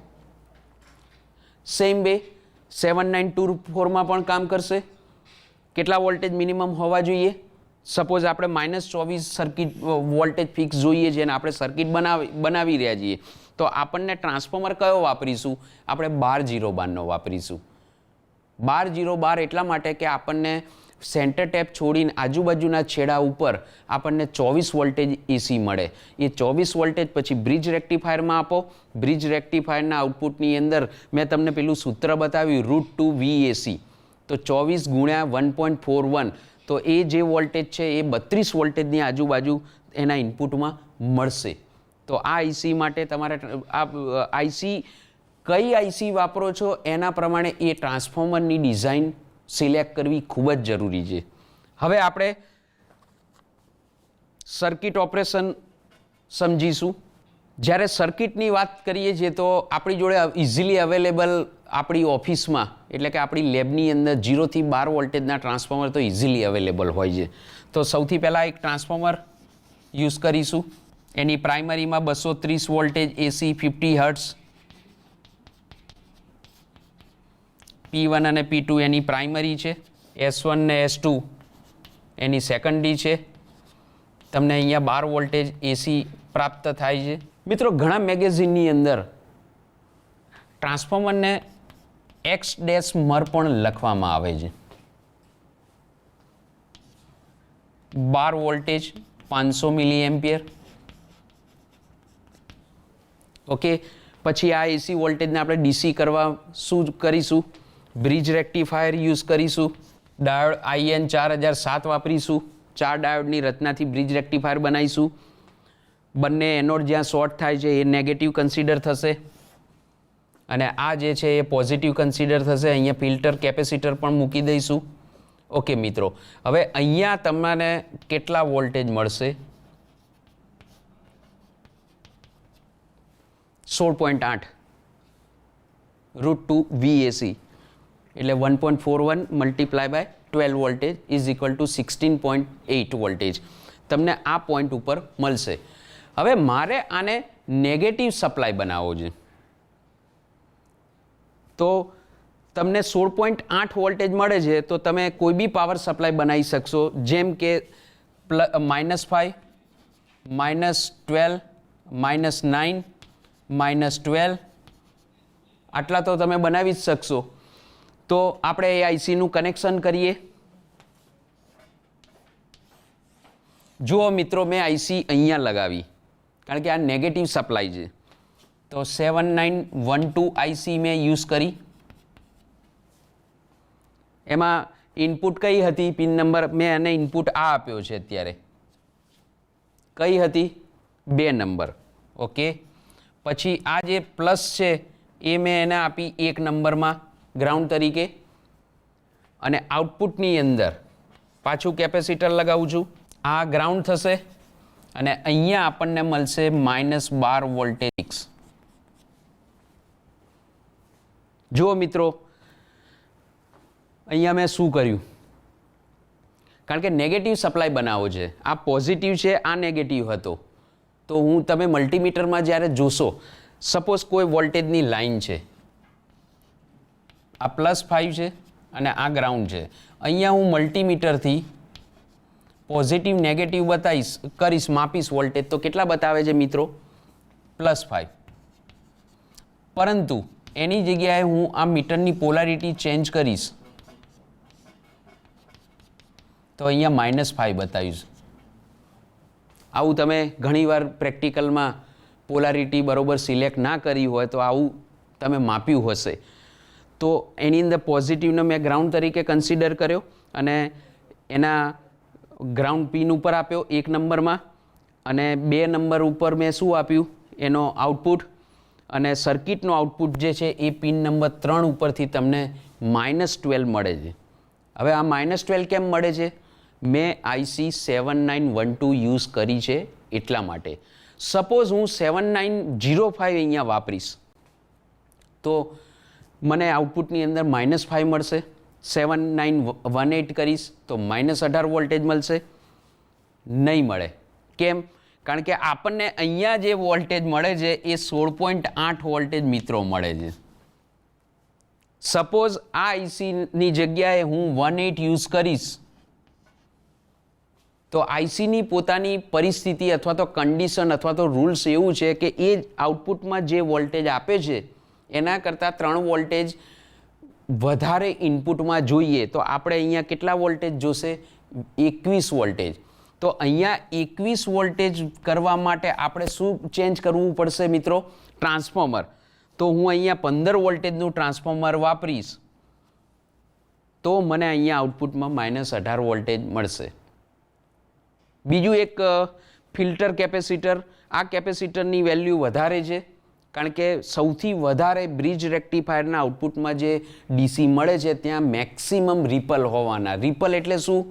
સેમ વે 7924 પણ કામ કરશે. કેટલા વોલ્ટેજ મિનિમમ હોવા જોઈએ? સપોઝ આપણે -24 સર્કિટ વોલ્ટેજ ફિક્સ જોઈએ છે અને આપણે સર્કિટ બનાવી રહ્યા છીએ, તો આપણને ટ્રાન્સફોર્મર કયો વાપરીશું? આપણે 12 વાપરીશું. 12 એટલા માટે કે આપણને સેન્ટર ટેપ છોડીને આજુબાજુના છેડા ઉપર આપણને 24 વોલ્ટેજ એસી મળે. એ 24 વોલ્ટેજ પછી બ્રિજ રેક્ટિફાયરમાં આપો. બ્રિજ રેક્ટિફાયરના આઉટપુટની અંદર મેં તમને પેલું સૂત્ર બતાવ્યું √2 VAC. તો 24 ગુણ્યા 1.41, તો એ જે વોલ્ટેજ છે એ 32 વોલ્ટેજની આજુબાજુ એના ઇનપુટમાં મળશે. તો આ આઈસી માટે તમારે આ આઈસી કઈ આઈસી વાપરો છો એના પ્રમાણે એ ટ્રાન્સફોર્મરની ડિઝાઇન સિલેક્ટ કરવી ખૂબ જ જરૂરી છે. હવે આપણે સર્કિટ ઓપરેશન સમજીશું. જ્યારે સર્કિટની વાત કરીએ છીએ તો આપણી જોડે ઇઝીલી અવેલેબલ આપણી ઓફિસમાં એટલે કે આપણી લેબની અંદર 0 થી 12 વોલ્ટેજના ટ્રાન્સફોર્મર તો ઇઝીલી અવેલેબલ હોય છે. તો સૌથી પહેલાં એક ટ્રાન્સફોર્મર યુઝ કરીશું. એની પ્રાઇમરીમાં 230 વોલ્ટેજ એસી 50 હર્ટ્ઝ, P1 અને P2 એની પ્રાઇમરી છે, S1 ને S2 એની સેકન્ડરી છે. તમને અહીંયા 12 વોલ્ટેજ એસી પ્રાપ્ત થાય છે. મિત્રો, ઘણા મેગેઝિનની અંદર ટ્રાન્સફોર્મરને X-મર પણ લખવામાં આવે છે. 12 વોલ્ટેજ 500 મિલી એમ્પિયર. ઓકે, પછી આ એસી વોલ્ટેજને આપણે ડીસી કરવા શું કરીશું? બ્રિજ રેક્ટિફાયર યુઝ કરીશું. ડાયોડ IN 4007 વાપરીશું. 4 ડાયોડની રચનાથી બ્રિજ રેક્ટિફાયર બનાવીશું. બંને એનોડ જ્યાં શોર્ટ થાય છે એ નેગેટિવ કન્સિડર થશે અને આ જે છે એ પોઝિટિવ કન્સિડર થશે. અહીંયા ફિલ્ટર કેપેસિટર પણ મૂકી દઈશું. ઓકે મિત્રો, હવે અહીંયા તમને કેટલા વોલ્ટેજ મળશે? 16.8 √2 VAC એટલે 1.41 multiply by 12 voltage is equal to 16.8 voltage તમને આ પોઈન્ટ ઉપર મળશે. હવે મારે આને નેગેટિવ સપ્લાય બનાવવો છે તો તમને 16.8 વોલ્ટેજ મળે છે તો તમે કોઈ બી પાવર સપ્લાય બનાવી શકશો, જેમ કે -5, -12, -9, -12 આટલા તો તમે બનાવી જ શકશો. તો આપણે એ આઈસીનું કનેક્શન કરીએ. જુઓ મિત્રો, મેં આઈસી અહીંયા લગાવી કારણ કે આ નેગેટિવ સપ્લાય છે. તો 7912 આઈસી મેં યુઝ કરી. એમાં ઇનપુટ કઈ હતી? પિન નંબર મેં એને ઇનપુટ આ આપ્યો છે અત્યારે. કઈ હતી? 2 નંબર. ઓકે, પછી આ જે પ્લસ છે એ મેં એને આપી 1 નંબરમાં ગ્રાઉન્ડ તરીકે અને આઉટપુટની અંદર પાછું કેપેસિટર લગાવું છું. આ ગ્રાઉન્ડ થશે અને અહીંયા આપણને મળશે -12 વોલ્ટેજ. જુઓ મિત્રો, અહીંયા મેં શું કર્યું? કારણ કે નેગેટિવ સપ્લાય બનાવવો છે. આ પોઝિટિવ છે, આ નેગેટિવ હતો. તો તમે મલ્ટીમીટરમાં જ્યારે જોશો, સપોઝ કોઈ વોલ્ટેજની લાઈન છે, આ +5 છે અને આ ગ્રાઉન્ડ છે. અહીંયા હું મલ્ટીમીટરથી પોઝિટિવ નેગેટિવ કરીશ, માપીશ વોલ્ટેજ, તો કેટલા બતાવે છે મિત્રો? +5. પરંતુ એની જગ્યાએ હું આ મીટરની પોલારિટી ચેન્જ કરીશ તો અહીંયા -5 બતાવીશ. આવું તમે ઘણીવાર પ્રેક્ટિકલમાં પોલારિટી બરોબર સિલેક્ટ ના કરી હોય તો આવું તમે માપ્યું હશે. તો એની અંદર પોઝિટિવને મેં ગ્રાઉન્ડ તરીકે કન્સિડર કર્યો અને એના ગ્રાઉન્ડ પિન ઉપર આપ્યો 1 નંબરમાં અને 2 નંબર ઉપર મેં શું આપ્યું? એનો આઉટપુટ. અને સર્કિટનો આઉટપુટ જે છે એ પિન નંબર 3 ઉપરથી તમને -12 મળે છે. હવે આ -12 કેમ મળે છે? મેં આઈસી 7912 યુઝ કરી છે એટલા માટે. સપોઝ હું 7905 અહીંયા વાપરીશ તો મને આઉટપુટની અંદર -5 મળશે. 7918 કરીશ તો -18 વોલ્ટેજ મળશે. નહીં મળે. કેમ? કારણ કે આપણને અહીંયા જે વોલ્ટેજ મળે છે એ 16.8 વોલ્ટેજ મિત્રો મળે છે. સપોઝ આ આઈસીની જગ્યાએ હું 1.8 યુઝ કરીશ તો આઈસીની પોતાની પરિસ્થિતિ અથવા તો કન્ડિશન અથવા તો રૂલ્સ એવું છે કે એ આઉટપુટમાં જે વોલ્ટેજ આપે છે એના કરતાં 3 વોલ્ટેજ વધારે ઇનપુટમાં જોઈએ તો આપણે અહીંયા કેટલા વોલ્ટેજ જોશે? 21 વોલ્ટેજ. તો અહીંયા 21 વોલ્ટેજ કરવા માટે આપણે શું ચેન્જ કરવું પડશે મિત્રો? ટ્રાન્સફોર્મર. તો હું અહીંયા 15 વોલ્ટેજનું ટ્રાન્સફોર્મર વાપરીશ તો મને અહીંયા આઉટપુટમાં -18 વોલ્ટેજ મળશે. બીજું એક ફિલ્ટર કેપેસિટર. આ કેપેસિટરની વેલ્યુ વધારે છે કારણ કે સૌથી વધારે બ્રિજ રેક્ટિફાયરના આઉટપુટમાં જે ડીસી મળે છે ત્યાં મેક્સિમમ રિપલ હોવાના. રિપલ એટલે શું?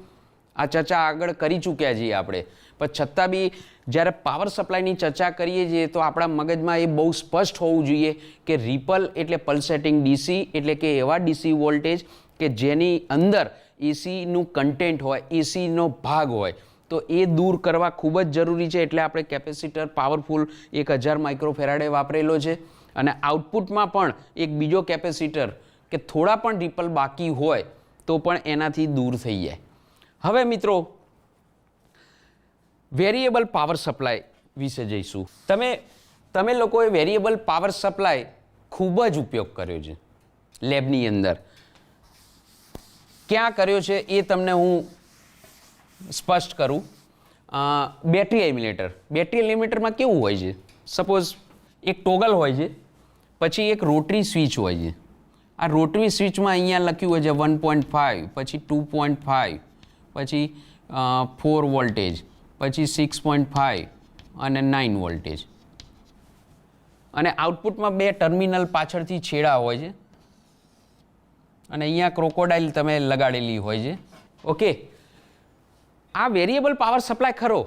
આ ચર્ચા આગળ કરી ચૂક્યા છીએ આપણે, પણ છતાં બી જ્યારે પાવર સપ્લાયની ચર્ચા કરીએ છીએ તો આપણા મગજમાં એ બહુ સ્પષ્ટ હોવું જોઈએ કે રિપલ એટલે પલ્સેટિંગ ડીસી, એટલે કે એવા ડીસી વોલ્ટેજ કે જેની અંદર એસીનું કન્ટેન્ટ હોય, એસીનો ભાગ હોય, તો એ દૂર કરવા ખૂબ જ જરૂરી છે. એટલે આપણે કેપેસિટર પાવરફુલ 1000 માઇક્રોફેરાડે વાપરેલો છે. અને આઉટપુટમાં પણ એક બીજો કેપેસિટર કે થોડા પણ રિપલ બાકી હોય તો પણ એનાથી દૂર થઈ જાય. હવે મિત્રો વેરિયેબલ પાવર સપ્લાય વિશે જઈશું. તમે લોકોએ વેરિયેબલ પાવર સપ્લાય ખૂબ જ ઉપયોગ કર્યો છે લેબની અંદર. ક્યાં કર્યો છે એ તમને હું સ્પષ્ટ કરું. બેટરી એમ્યુલેટર. બેટરી એમ્યુલેટરમાં કેવું હોય છે? સપોઝ એક ટોગલ હોય છે, પછી એક રોટરી સ્વિચ હોય છે. આ રોટરી સ્વિચમાં અહીંયા લખ્યું હોય છે 1.5, પછી 2.5, પછી 4 વોલ્ટેજ, પછી 6.5 અને 9 વોલ્ટેજ. અને આઉટપુટમાં 2 ટર્મિનલ પાછળથી છેડા હોય છે અને અહીંયા ક્રોકોડાઇલ તમે લગાડેલી હોય છે. ઓકે, આ વેરિયેબલ પાવર સપ્લાય ખરો,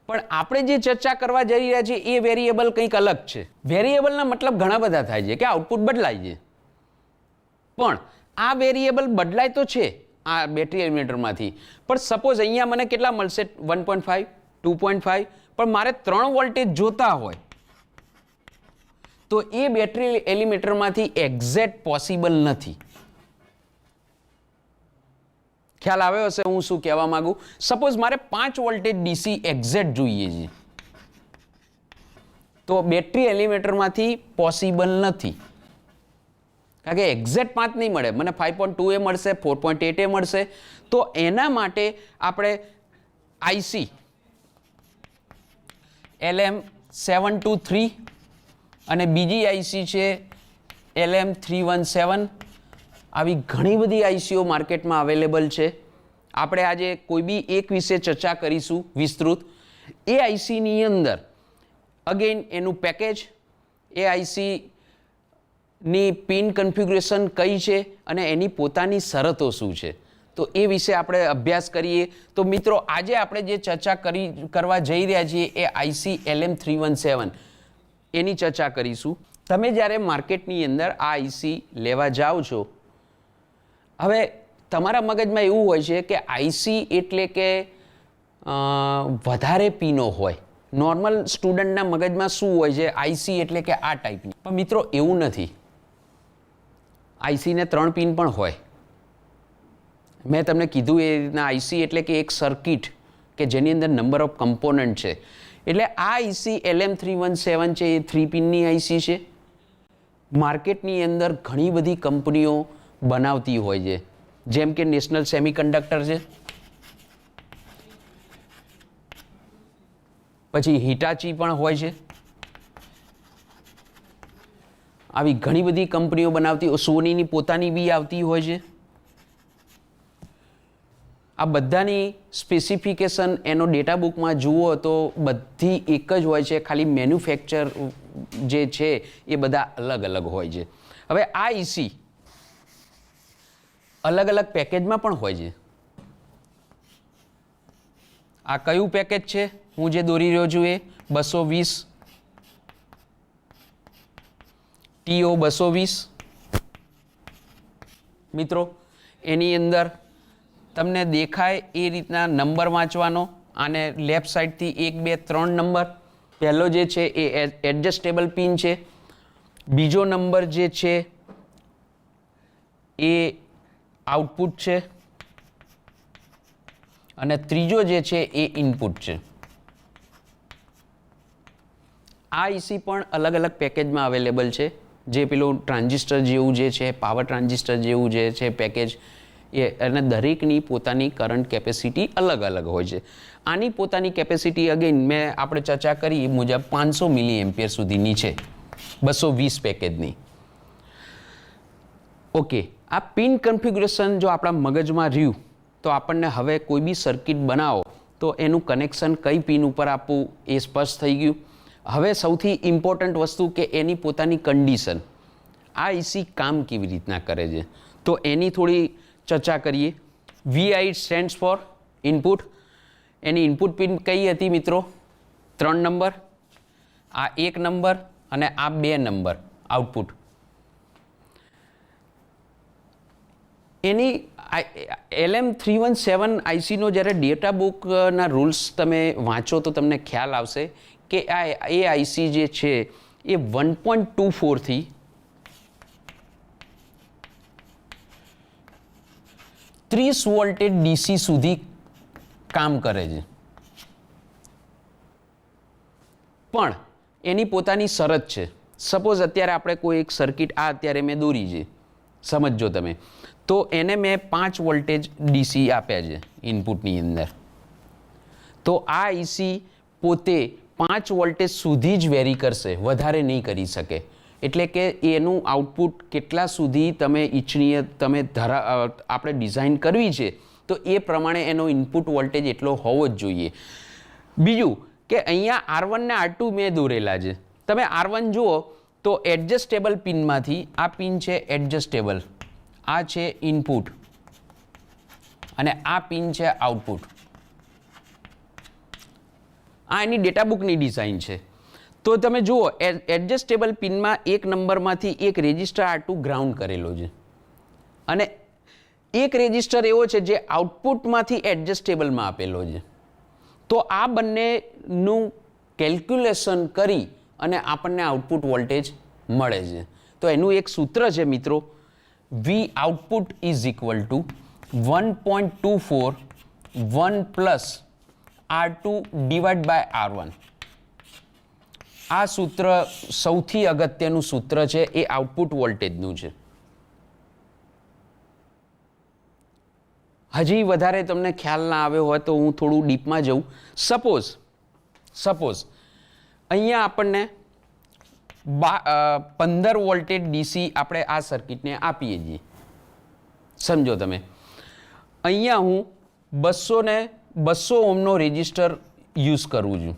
પણ આપણે જે ચર્ચા કરવા જઈ રહ્યા છીએ એ વેરિયેબલ કંઈક અલગ છે. વેરિયેબલના મતલબ ઘણા બધા થાય છે કે આઉટપુટ બદલાય છે, પણ આ વેરિયેબલ બદલાય તો છે આ બેટરી એલિમેન્ટરમાંથી. પણ સપોઝ અહીંયા મને કેટલા મળશે? 1.5, 2.5, પણ મારે 3 વોલ્ટેજ જોતા હોય તો એ બેટરી એલિમેન્ટરમાંથી એક્ઝેક્ટ પોસિબલ નથી. ખ્યાલ આવ્યો હશે હું શું કહેવા માંગુ? સપોઝ મારે 5 વોલ્ટેજ ડીસી એક્ઝેક્ટ જોઈએ છે તો બેટરી એલિમેન્ટરમાંથી પોસિબલ નથી, કારણ કે એક્ઝેક્ટ 5 નહીં મળે. મને 5.2 એ મળશે, 4.8 એ મળશે. તો એના માટે આપણે આઈસી LM723 અને બીજી આઈસી છે LM317. આવી ઘણી બધી આઈસીઓ માર્કેટમાં અવેલેબલ છે. આપણે આજે કોઈ બી એક વિશે ચર્ચા કરીશું વિસ્તૃત. એ આઈસીની અંદર અગેન એનું પેકેજ, એ આઈસીની પિન કન્ફિગ્યુરેશન કઈ છે અને એની પોતાની શરતો શું છે, તો એ વિશે આપણે અભ્યાસ કરીએ. તો મિત્રો આજે આપણે જે ચર્ચા કરવા જઈ રહ્યા છીએ એ આઈસી LM317 એની ચર્ચા કરીશું. તમે જ્યારે માર્કેટની અંદર આ આઈસી લેવા જાઓ છો, હવે તમારા મગજમાં એવું હોય છે કે આઈસી એટલે કે વધારે પિનો હોય. નોર્મલ સ્ટુડન્ટના મગજમાં શું હોય છે? આઈસી એટલે કે આ ટાઈપની. પણ મિત્રો એવું નથી. આઈસીને 3 પિન પણ હોય. મેં તમને કીધું એ રીતના આઈસી એટલે કે એક સર્કિટ કે જેની અંદર નંબર ઓફ કમ્પોનન્ટ છે. એટલે આ આઈસી LM317 છે એ 3 પિનની આઈસી છે. માર્કેટની અંદર ઘણી બધી કંપનીઓ બનાવતી હોય છે, જેમ કે નેશનલ સેમિકન્ડક્ટર છે, પછી હિટાચી પણ હોય છે. આવી ઘણી બધી કંપનીઓ બનાવતી, સોનીની પોતાની બી આવતી હોય છે. આ બધાની સ્પેસિફિકેશન એનો ડેટા બુકમાં જુઓ તો બધી એક જ હોય છે, ખાલી મેન્યુફેક્ચર જે છે એ બધા અલગ અલગ હોય છે. હવે આ આઈસી અલગ અલગ પેકેજમાં પણ હોય છે. આ કયું પેકેજ છે હું જે દોરી રહ્યો છું એ 220 TO 220. મિત્રો એની અંદર તમને દેખાય એ રીતના નંબર વાંચવાનો, આને લેફ્ટ સાઈડથી 1 2 3 નંબર. પહેલો જે છે એ એડજસ્ટેબલ પિન છે. બીજો નંબર જે છે એ આઉટપુટ છે અને ત્રીજો જે છે એ ઇનપુટ છે. આ IC પણ અલગ અલગ પેકેજમાં અવેલેબલ છે, જે પેલું ટ્રાન્ઝિસ્ટર જેવું જે છે, પાવર ટ્રાન્ઝિસ્ટર જેવું જે છે પેકેજ એ, અને દરેકની પોતાની કરંટ કેપેસિટી અલગ અલગ હોય છે. આની પોતાની કેપેસિટી અગેન મેં આપણે ચર્ચા કરી મુજબ 500 મિલી એમ્પિયર સુધીની છે 220 પેકેજની. ઓકે, આ પિન કન્ફિગ્યુરેશન જો આપણા મગજમાં રહ્યું તો આપણને હવે કોઈ બી સર્કિટ બનાવો તો એનું કનેક્શન કઈ પિન ઉપર આપવું એ સ્પષ્ટ થઈ ગયું. હવે સૌથી ઇમ્પોર્ટન્ટ વસ્તુ કે એની પોતાની કન્ડિશન, આ IC કામ કેવી રીતના કરે છે તો એની થોડી ચર્ચા કરીએ. VI stands for input. એની ઇનપુટ પિન કઈ હતી મિત્રો? 3 નંબર, આ 1 નંબર અને આ 2 નંબર આઉટપુટ. એની LM317 IC નો જ્યારે ડેટા બુકના રૂલ્સ તમે વાંચો તો તમને ખ્યાલ આવશે કે એ IC જે છે એ 1.24 થી 30 વોલ્ટેજ DC સુધી કામ કરે છે. પણ એની પોતાની શરત છે. સપોઝ અત્યારે આપણે કોઈ એક સર્કિટ આ અત્યારે મેં દોરી છે, સમજજો તમે, તો એને મેં 5 વોલ્ટેજ DC આપ્યા છે ઇનપુટની અંદર, તો આ IC પોતે 5 વોલ્ટેજ સુધી જ વેરી કરશે, વધારે નહીં કરી શકે. એટલે કે એનું આઉટપુટ કેટલા સુધી તમે ઈચ્છનીય તમે આપણે ડિઝાઇન કરવી છે તો એ પ્રમાણે એનો ઇનપુટ વોલ્ટેજ એટલો હોવો જ જોઈએ. બીજું કે અહીંયા R1 ને R2 મેં દોરેલા છે. તમે R1 જુઓ તો એડજસ્ટેબલ પિનમાંથી આ પિન છે એડજસ્ટેબલ, આ છે ઇનપુટ અને આ પિન છે આઉટપુટ. આ એની ડેટા બુકની ડિઝાઇન છે. તો તમે જુઓ એડજસ્ટેબલ પિનમાં 1 નંબરમાંથી એક રેજિસ્ટર R2 ગ્રાઉન્ડ કરેલો છે અને એક રેજિસ્ટર એવો છે જે આઉટપુટમાંથી એડજસ્ટેબલમાં આપેલો છે. તો આ બંનેનું કેલ્ક્યુલેશન કરી અને આપણને આઉટપુટ વોલ્ટેજ મળે છે. તો એનું એક સૂત્ર છે મિત્રો, V output is equal to 1.24 1 plus R2 divided by R1. આ સૂત્ર સૌથી અગત્યનું સૂત્ર છે, એ આઉટપુટ વોલ્ટેજનું છે. હજી વધારે તમને ખ્યાલ ના આવ્યો હોય તો હું થોડું ડીપમાં જઉં. સપોઝ અહીંયા આપણને 15 વોલ્ટેજ DC આપણે આ સર્કિટને આપીએ છીએ, સમજો તમે. અહીંયા હું 200 ઓહમનો રેજિસ્ટર યુઝ કરું છું.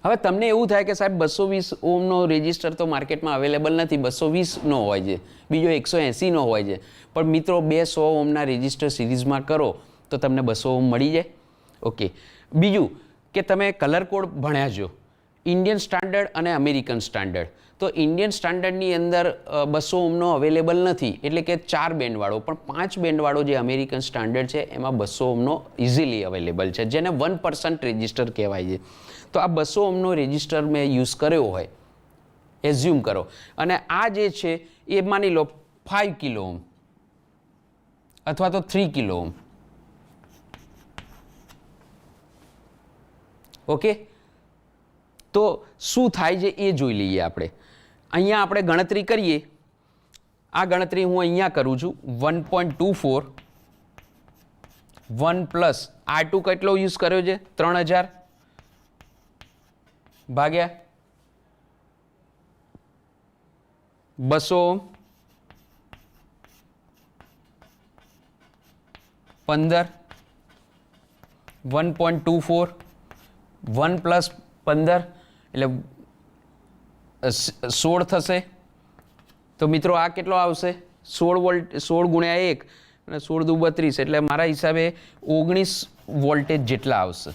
હવે તમને એવું થાય કે સાહેબ 220 ઓહમનો રેજિસ્ટર તો માર્કેટમાં અવેલેબલ નથી, 220નો હોય છે, બીજો 180નો હોય છે. પણ મિત્રો 200 ઓહમના રેજિસ્ટર સિરીઝમાં કરો તો તમને 200 ઓહમ મળી જાય. ઓકે, બીજું કે તમે કલર કોડ ભણ્યા છો, ઇન્ડિયન સ્ટાન્ડર્ડ અને અમેરિકન સ્ટાન્ડર્ડ. તો ઇન્ડિયન સ્ટાન્ડર્ડની અંદર 200 ઓહમનો અવેલેબલ નથી, એટલે કે 4 બેન્ડવાળો, પણ 5 બેન્ડવાળો જે અમેરિકન સ્ટાન્ડર્ડ છે એમાં 200 ઓહમનો ઇઝીલી અવેલેબલ છે, જેને 1% રેજિસ્ટર કહેવાય છે. તો આ 200 ઓહમનો રેજિસ્ટર મેં યુઝ કર્યો હોય, એઝ્યુમ કરો, અને આ જે છે એ માની લો 5 કિલો ઓહમ અથવા તો 3 કિલો ઓહમ. ઓકે, તો શું થાય છે એ જોઈ લઈએ આપણે. અહીંયા આપણે ગણતરી કરીએ. આ ગણતરી હું અહીંયા કરું છું. 1.24 1 પ્લસ R2 કેટલો યુઝ કર્યો છે? 3000 ભાગ્યા 200 ઓહમ 15 1.24 1 પ્લસ 15 એટલે 16 થશે. તો મિત્રો આ કેટલો આવશે? 16 ગુણ્યા 1 અને 16 દુ 32, એટલે મારા હિસાબે 19 વોલ્ટેજ જેટલા આવશે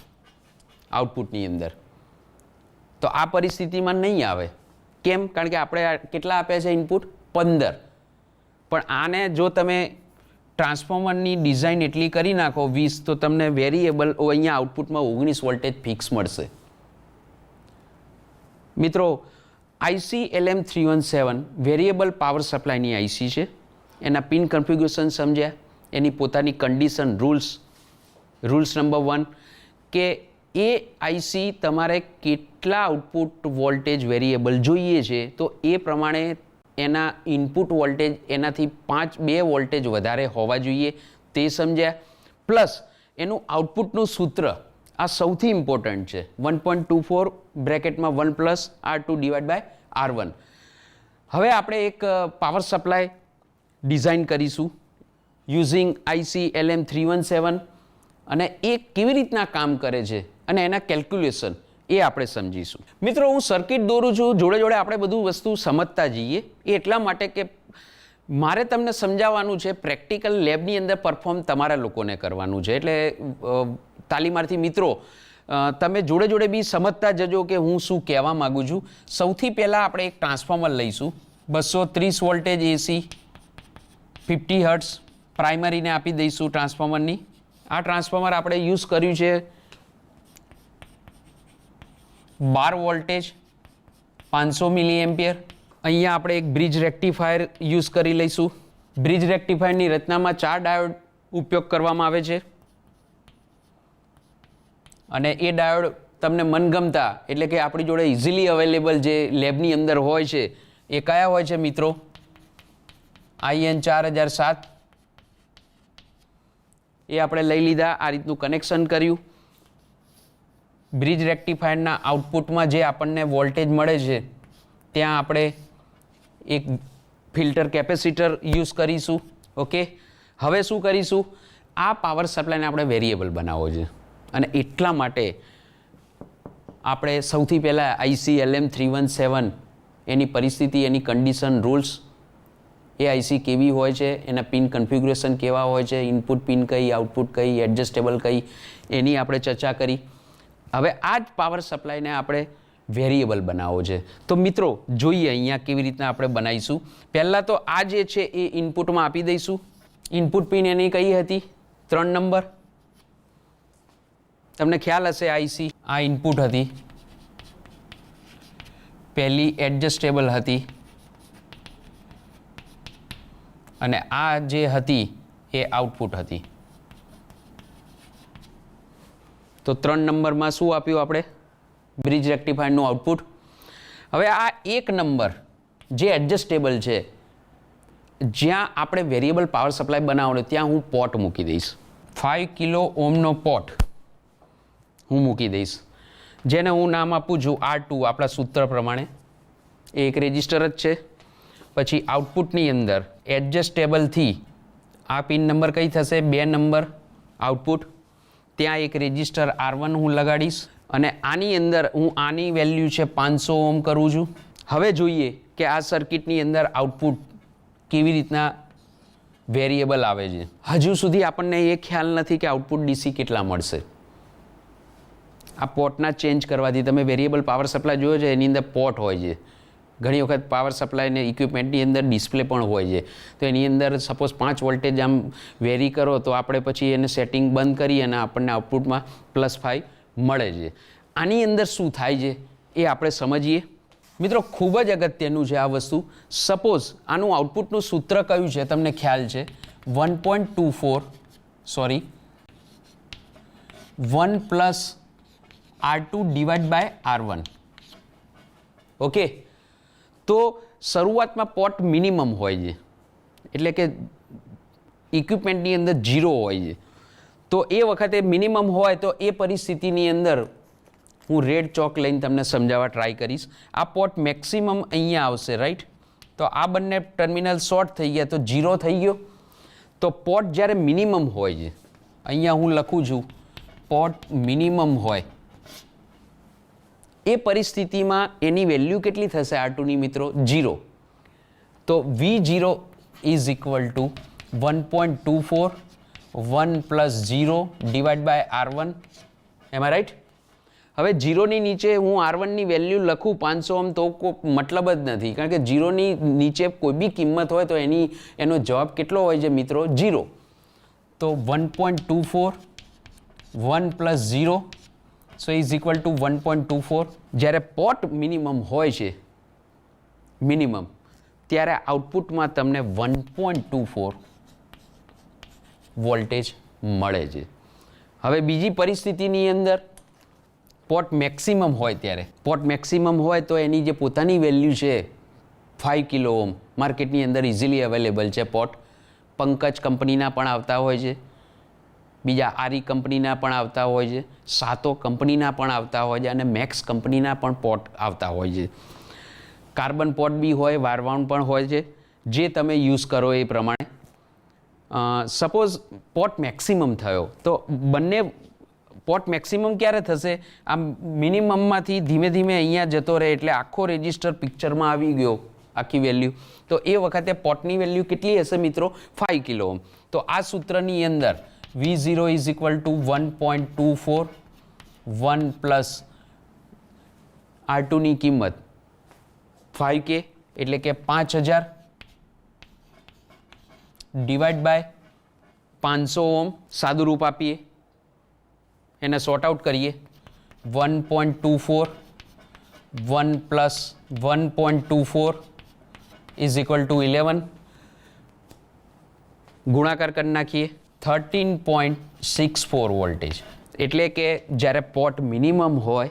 આઉટપુટની અંદર. તો આ પરિસ્થિતિમાં નહીં આવે. કેમ? કારણ કે આપણે કેટલા આપ્યા છે ઇનપુટ? 15. પણ આને જો તમે ટ્રાન્સફોર્મરની ડિઝાઇન એટલી કરી નાખો 20, તો તમને વેરિયેબલ અહીંયા આઉટપુટમાં 19 વોલ્ટેજ ફિક્સ મળશે. મિત્રો IC LM317 વેરિયેબલ પાવર સપ્લાયની IC છે. એના પિન કન્ફિગ્યુરેશન સમજ્યા, એની પોતાની કન્ડિશન રૂલ્સ નંબર 1 કે એ આઈસી તમારે કેટલા આઉટપુટ વોલ્ટેજ વેરિયેબલ જોઈએ છે તો એ પ્રમાણે એના ઇનપુટ વોલ્ટેજ એનાથી 2 વોલ્ટેજ વધારે હોવા જોઈએ તે સમજ્યા, પ્લસ એનું આઉટપુટનું સૂત્ર આ સૌથી ઇમ્પોર્ટન્ટ છે 1.24 બ્રેકેટમાં 1 plus R2 divide by R1. હવે આપણે એક પાવર સપ્લાય ડિઝાઇન કરીશું યુઝિંગ આઈસી LM317 અને એ કેવી રીતના કામ કરે છે અને એના કેલ્ક્યુલેશન એ આપણે સમજીશું. મિત્રો હું સર્કિટ દોરું છું, જોડે જોડે આપણે બધું વસ્તુ સમજતા જઈએ એ એટલા માટે કે મારે તમને સમજાવવાનું છે, પ્રેક્ટિકલ લેબની અંદર પરફોર્મ તમારા લોકોને કરવાનું છે. એટલે તાલીમાર્થી મિત્રો તમે જોડે જોડે બી સમજતા જજો કે હું શું કહેવા માગું છું. સૌથી પહેલાં આપણે એક ટ્રાન્સફોર્મર લઈશું 230 વોલ્ટેજ એસી 50 હર્ટ્ઝ પ્રાઇમરીને આપી દઈશું ટ્રાન્સફોર્મરની. આ ટ્રાન્સફોર્મર આપણે યુઝ કર્યું છે 12 વોલ્ટેજ 500 મિલી એમ્પિયર. અહીંયા આપણે એક બ્રિજ રેક્ટિફાયર યુઝ કરી લઈશું. બ્રિજ રેક્ટિફાયરની રચનામાં 4 ડાયોડ ઉપયોગ કરવામાં આવે છે અને એ ડાયોડ તમને મનગમતા એટલે કે આપણી જોડે ઇઝીલી અવેલેબલ જે લેબની અંદર હોય છે એ કયા હોય છે મિત્રો? IN 4007 એ આપણે લઈ લીધા, આ રીતનું કનેક્શન કર્યું. બ્રિજ રેક્ટિફાયરના આઉટપુટમાં જે આપણને વોલ્ટેજ મળે છે ત્યાં આપણે એક ફિલ્ટર કેપેસિટર યુઝ કરીશું. ઓકે, હવે શું કરીશું? આ પાવર સપ્લાયને આપણે વેરિયેબલ બનાવવો છે અને એટલા માટે આપણે સૌથી પહેલાં આઈસી LM317 એની પરિસ્થિતિ, એની કન્ડિશન, રૂલ્સ, એ આઈસી કેવી હોય છે, એના પિન કન્ફિગ્યુરેશન કેવા હોય છે, ઇનપુટ પિન કઈ, આઉટપુટ કઈ, એડજસ્ટેબલ કઈ, એની આપણે ચર્ચા કરી. હવે આ જ પાવર સપ્લાયને આપણે વેરિયેબલ બનાવવો છે. તો મિત્રો જોઈએ અહીંયા કેવી રીતના આપણે બનાવીશું. પહેલાં તો આ જે છે એ ઇનપુટમાં આપી દઈશું. ઇનપુટ પિન એની કઈ હતી? 3 નંબર. તમને ખ્યાલ હશે આઈસી આ ઇનપુટ હતી, પહેલી એડજસ્ટેબલ હતી અને આ જે હતી એ આઉટપુટ હતી. તો 3 નંબરમાં શું આપ્યું આપણે? બ્રિજ રેક્ટિફાયરનું આઉટપુટ. હવે આ 1 નંબર જે એડજસ્ટેબલ છે, જ્યાં આપણે વેરિયેબલ પાવર સપ્લાય બનાવવાનો ત્યાં હું પોટ મૂકી દઈશ. 5 કિલો ઓહમનો પોટ હું મૂકી દઈશ, જેને હું નામ આપું છું R2 આપણા સૂત્ર પ્રમાણે. એ એક રેજિસ્ટર જ છે. પછી આઉટપુટની અંદર એડજસ્ટેબલથી આ પિન નંબર કઈ થશે? 2 નંબર આઉટપુટ. ત્યાં એક રેજિસ્ટર R1 હું લગાડીશ અને આની અંદર હું આની વેલ્યુ છે 500 ઓહમ કરું છું. હવે જોઈએ કે આ સર્કિટની અંદર આઉટપુટ કેવી રીતના વેરિયેબલ આવે છે. હજુ સુધી આપણને એ ખ્યાલ નથી કે આઉટપુટ ડીસી કેટલા મળશે. આ પોર્ટના ચેન્જ કરવાથી તમે વેરિયેબલ પાવર સપ્લાય જોયો છે, એની અંદર પોર્ટ હોય છે. ઘણી વખત પાવર સપ્લાયને ઇક્વિપમેન્ટની અંદર ડિસ્પ્લે પણ હોય છે. તો એની અંદર સપોઝ 5 વોલ્ટેજ આમ વેરી કરો તો આપણે પછી એને સેટિંગ બંધ કરી અને આપણને આઉટપુટમાં +5 મળે છે. આની અંદર શું થાય છે એ આપણે સમજીએ. મિત્રો ખૂબ જ અગત્યનું છે આ વસ્તુ. સપોઝ આનું આઉટપુટનું સૂત્ર કયું છે તમને ખ્યાલ છે? 1 plus R2 divide by R1. Okay, તો શરૂઆતમાં પોટ મિનિમમ હોય છે, એટલે કે ઇક્વિપમેન્ટની અંદર 0 હોય છે. તો એ વખતે મિનિમમ હોય તો એ પરિસ્થિતિની અંદર હું રેડ ચોક લઈને તમને સમજાવવા ટ્રાય કરીશ. આ પોટ મેક્સિમમ અહીંયા આવશે, રાઈટ? તો આ બંને ટર્મિનલ શોર્ટ થઈ ગયા તો 0 થઈ ગયો. તો પોટ જ્યારે મિનિમમ હોય છે, અહીંયા હું લખું છું પોટ મિનિમમ હોય, એ પરિસ્થિતિમાં એની વેલ્યુ કેટલી થશે R2ની મિત્રો? 0. તો V0 is equal to 1.24 1 plus 0 divide by R1. Am I right? હવે 0ની નીચે હું R1ની વેલ્યુ લખું 500 ઓહમ તો કોઈ મતલબ જ નથી, કારણ કે 0ની નીચે કોઈ બી કિંમત હોય તો એનો જવાબ કેટલો હોય છે મિત્રો? 0. તો 1.24 1 plus 0 so is equal to 1.24. જ્યારે પોટ મિનિમમ હોય છે, મિનિમમ, ત્યારે આઉટપુટમાં તમને 1.24 વોલ્ટેજ મળે છે. હવે બીજી પરિસ્થિતિની અંદર પોટ મેક્સિમમ હોય ત્યારે, પોટ મેક્સિમમ હોય તો એની જે પોતાની વેલ્યુ છે 5 કિલો ઓહમ માર્કેટની અંદર ઇઝીલી અવેલેબલ છે. પોટ પંકજ કંપનીના પણ આવતા હોય છે, બીજા આરી કંપનીના પણ આવતા હોય છે, સાતો કંપનીના પણ આવતા હોય છે અને મેક્સ કંપનીના પણ પોટ આવતા હોય છે. કાર્બન પોટ બી હોય, વારવાઉન્ડ પણ હોય છે, જે તમે યુઝ કરો એ પ્રમાણે. સપોઝ પોટ મેક્સિમમ થયો તો બંને પોટ મેક્સિમમ ક્યારે થશે? આ મિનિમમમાંથી ધીમે ધીમે અહીંયા જતો રહે એટલે આખો રેજિસ્ટર પિક્ચરમાં આવી ગયો, આખી વેલ્યુ. તો એ વખતે પોટની વેલ્યુ કેટલી હશે મિત્રો? 5 કિલો ઓહમ. તો આ સૂત્રની અંદર V0 is equal to 1.24 1 plus R2 ની કિંમત 5K એટલે કે 5000 ડિવાઈડ બાય 500 ઓહમ. સાદું રૂપ આપીએ, એને સોર્ટ આઉટ કરીએ. 1.24 1 પ્લસ 1.24 ઇઝ ઇક્વલ ટુ 11. ગુણાકાર કરી નાખીએ. 13.64 વોલ્ટેજ. એટલે કે જ્યારે પોટ મિનિમમ હોય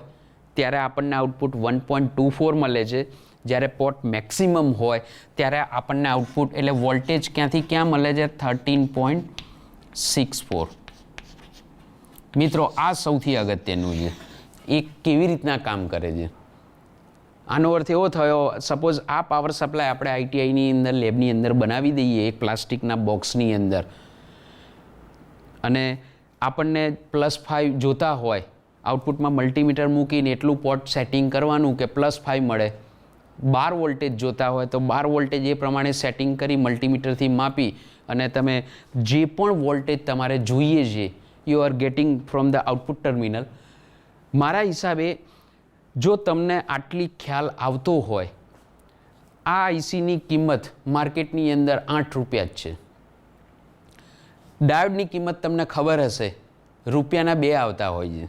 ત્યારે આપણને આઉટપુટ 1.24 મળે છે. જ્યારે પોટ મેક્સિમમ હોય ત્યારે આપણને આઉટપુટ એટલે વોલ્ટેજ ક્યાંથી ક્યાં મળે છે? 13.64. મિત્રો આ સૌથી અગત્યનું છે. એ કેવી રીતના કામ કરે છે? આનો અર્થ એવો થયો, સપોઝ આ પાવર સપ્લાય આપણે આઈટીઆઈની અંદર લેબની અંદર બનાવી દઈએ એક પ્લાસ્ટિકના બોક્સની અંદર, અને આપણને +5 જોતા હોય, આઉટપુટમાં મલ્ટીમીટર મૂકીને એટલું પોટ સેટિંગ કરવાનું કે +5 મળે. 12 વોલ્ટેજ જોતા હોય તો 12 વોલ્ટેજ એ પ્રમાણે સેટિંગ કરી મલ્ટીમીટરથી માપી અને તમે જે પણ વોલ્ટેજ તમારે જોઈએ છે you are gating from the output terminal. મારા હિસાબે જો તમને આટલી ખ્યાલ આવતો હોય, આ આઈસીની કિંમત માર્કેટની અંદર 8 રૂપિયા જ છે. ડાયોડની કિંમત તમને ખબર હશે રૂપિયાના 2 આવતા હોય છે.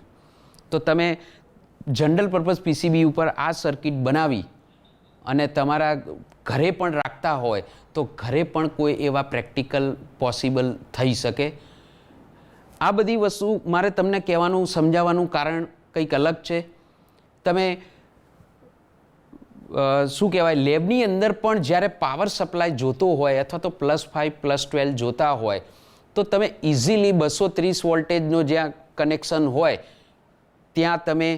તો તમે જનરલ પર્પઝ પીસીબી ઉપર આ સર્કિટ બનાવી અને તમારા ઘરે પણ રાખતા હોય તો ઘરે પણ કોઈ એવા પ્રેક્ટિકલ પોસિબલ થઈ શકે. આ બધી વસ્તુ મારે તમને કહેવાનું, સમજાવવાનું કારણ કંઈક અલગ છે. તમે શું કહેવાય, લેબની અંદર પણ જ્યારે પાવર સપ્લાય જોતો હોય અથવા તો +5 +12 જોતા હોય તો તમે ઇઝીલી 230 વોલ્ટેજનો જ્યાં કનેક્શન હોય ત્યાં તમે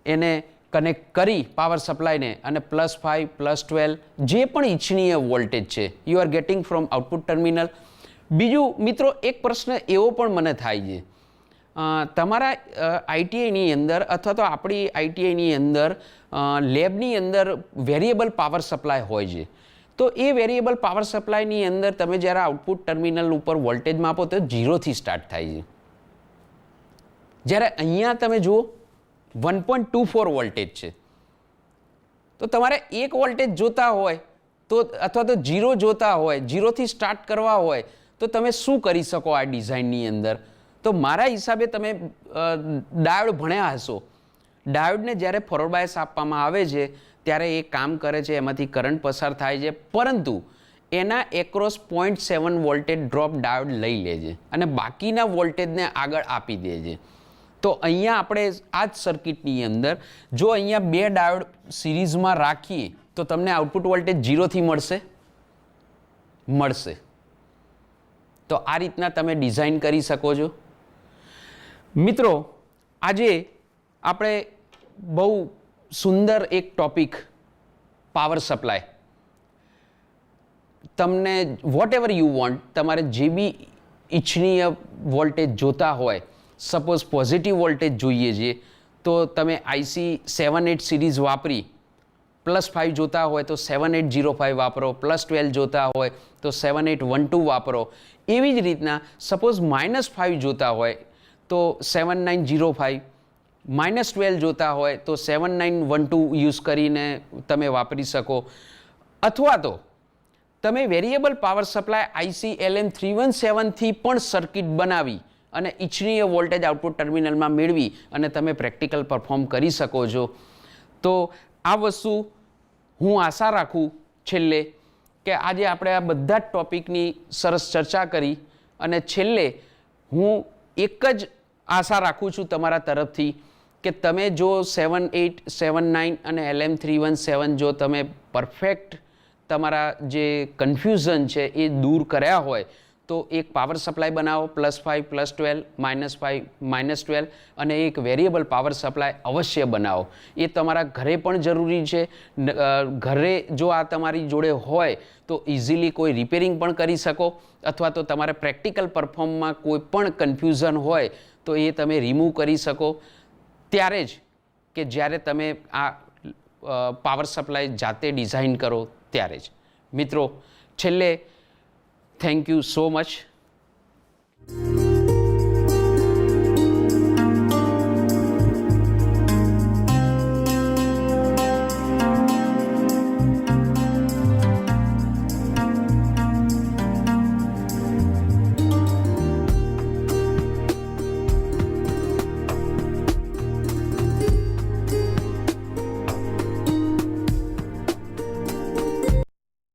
એને કનેક્ટ કરી પાવર સપ્લાયને અને +5 +12 જે પણ ઇચ્છનીય વોલ્ટેજ છે you are gating from output terminal. બીજું મિત્રો એક પ્રશ્ન એવો પણ મને થાય છે, તમારા આઈટીઆઈની અંદર અથવા તો આપણી આઈટીઆઈની અંદર લેબની અંદર વેરિયેબલ પાવર સપ્લાય હોય છે. તો એ વેરિયેબલ પાવર સપ્લાયની અંદર તમે જ્યારે આઉટપુટ ટર્મિનલ ઉપર વોલ્ટેજ માપો તો 0થી સ્ટાર્ટ થાય છે. જ્યારે અહીંયા તમે જુઓ 1.24 વોલ્ટેજ છે. તો તમારે 1 વોલ્ટેજ જોતા હોય તો અથવા તો 0 જોતા હોય, 0થી સ્ટાર્ટ કરવા હોય તો તમે શું કરી શકો આ ડિઝાઇનની અંદર? તો મારા હિસાબે તમે ડાયોડ ભણ્યા હશો. ડાયોડને જ્યારે ફોરવર્ડ બાયસ આપવામાં આવે છે ત્યારે એ કામ કરે છે, એમાંથી કરંટ પસાર થાય છે, પરંતુ એના એક્રોસ 0.7 વોલ્ટેજ ડ્રોપ ડાયોડ લઈ લે છે અને બાકીના વોલ્ટેજને આગળ આપી દે છે. તો અહીંયા આપણે આ જ સર્કિટની અંદર જો અહીંયા 2 ડાયોડ સિરીઝમાં રાખીએ તો તમને આઉટપુટ વોલ્ટેજ 0થી મળશે. તો આ રીતના તમે ડિઝાઇન કરી શકો છો. મિત્રો આજે આપણે બહુ સુંદર એક ટોપિક પાવર સપ્લાય, તમને વોટ એવર યુ વોન્ટ, તમારે જે બી ઇચ્છનીય વોલ્ટેજ જોતા હોય, સપોઝ પોઝિટિવ વોલ્ટેજ જોઈએ છે તો તમે આઈસી 78 સિરીઝ વાપરી, +5 જોતા હોય તો 7805 વાપરો, +12 જોતા હોય તો 7812 વાપરો. એવી જ રીતના સપોઝ -5 જોતા હોય તો 7905, -12 જોતા હોય તો 7912 યુઝ કરીને તમે વાપરી શકો. અથવા તો તમે વેરિયેબલ પાવર સપ્લાય આઈસી LM317થી પણ સર્કિટ બનાવી અને ઇચ્છનીય વોલ્ટેજ આઉટપુટ ટર્મિનલમાં મેળવી અને તમે પ્રેક્ટિકલ પરફોર્મ કરી શકો છો. તો આ વસ્તુ હું આશા રાખું છેલ્લે કે આજે આપણે આ બધા જ ટોપિકની સરસ ચર્ચા કરી અને છેલ્લે હું એક જ આશા રાખું છું તમારા તરફથી કે તમે જો 7, 8, 7, 9 અને LM317 જો તમે પરફેક્ટ તમારા જે કન્ફ્યુઝન છે એ દૂર કર્યા હોય તો એક પાવર સપ્લાય બનાવો +5, +12, -5, -12 અને એક વેરિયેબલ પાવર સપ્લાય અવશ્ય બનાવો. એ તમારા ઘરે પણ જરૂરી છે. ઘરે જો આ તમારી જોડે હોય તો ઇઝીલી કોઈ રિપેરિંગ પણ કરી શકો અથવા તો તમારે પ્રેક્ટિકલ પરફોર્મમાં કોઈ પણ કન્ફ્યુઝન હોય તો એ તમે રિમૂવ કરી શકો ત્યારે જ કે જ્યારે તમે આ પાવર સપ્લાય જાતે ડિઝાઇન કરો ત્યારે જ. મિત્રો છેલ્લે થેન્ક યુ સો મચ.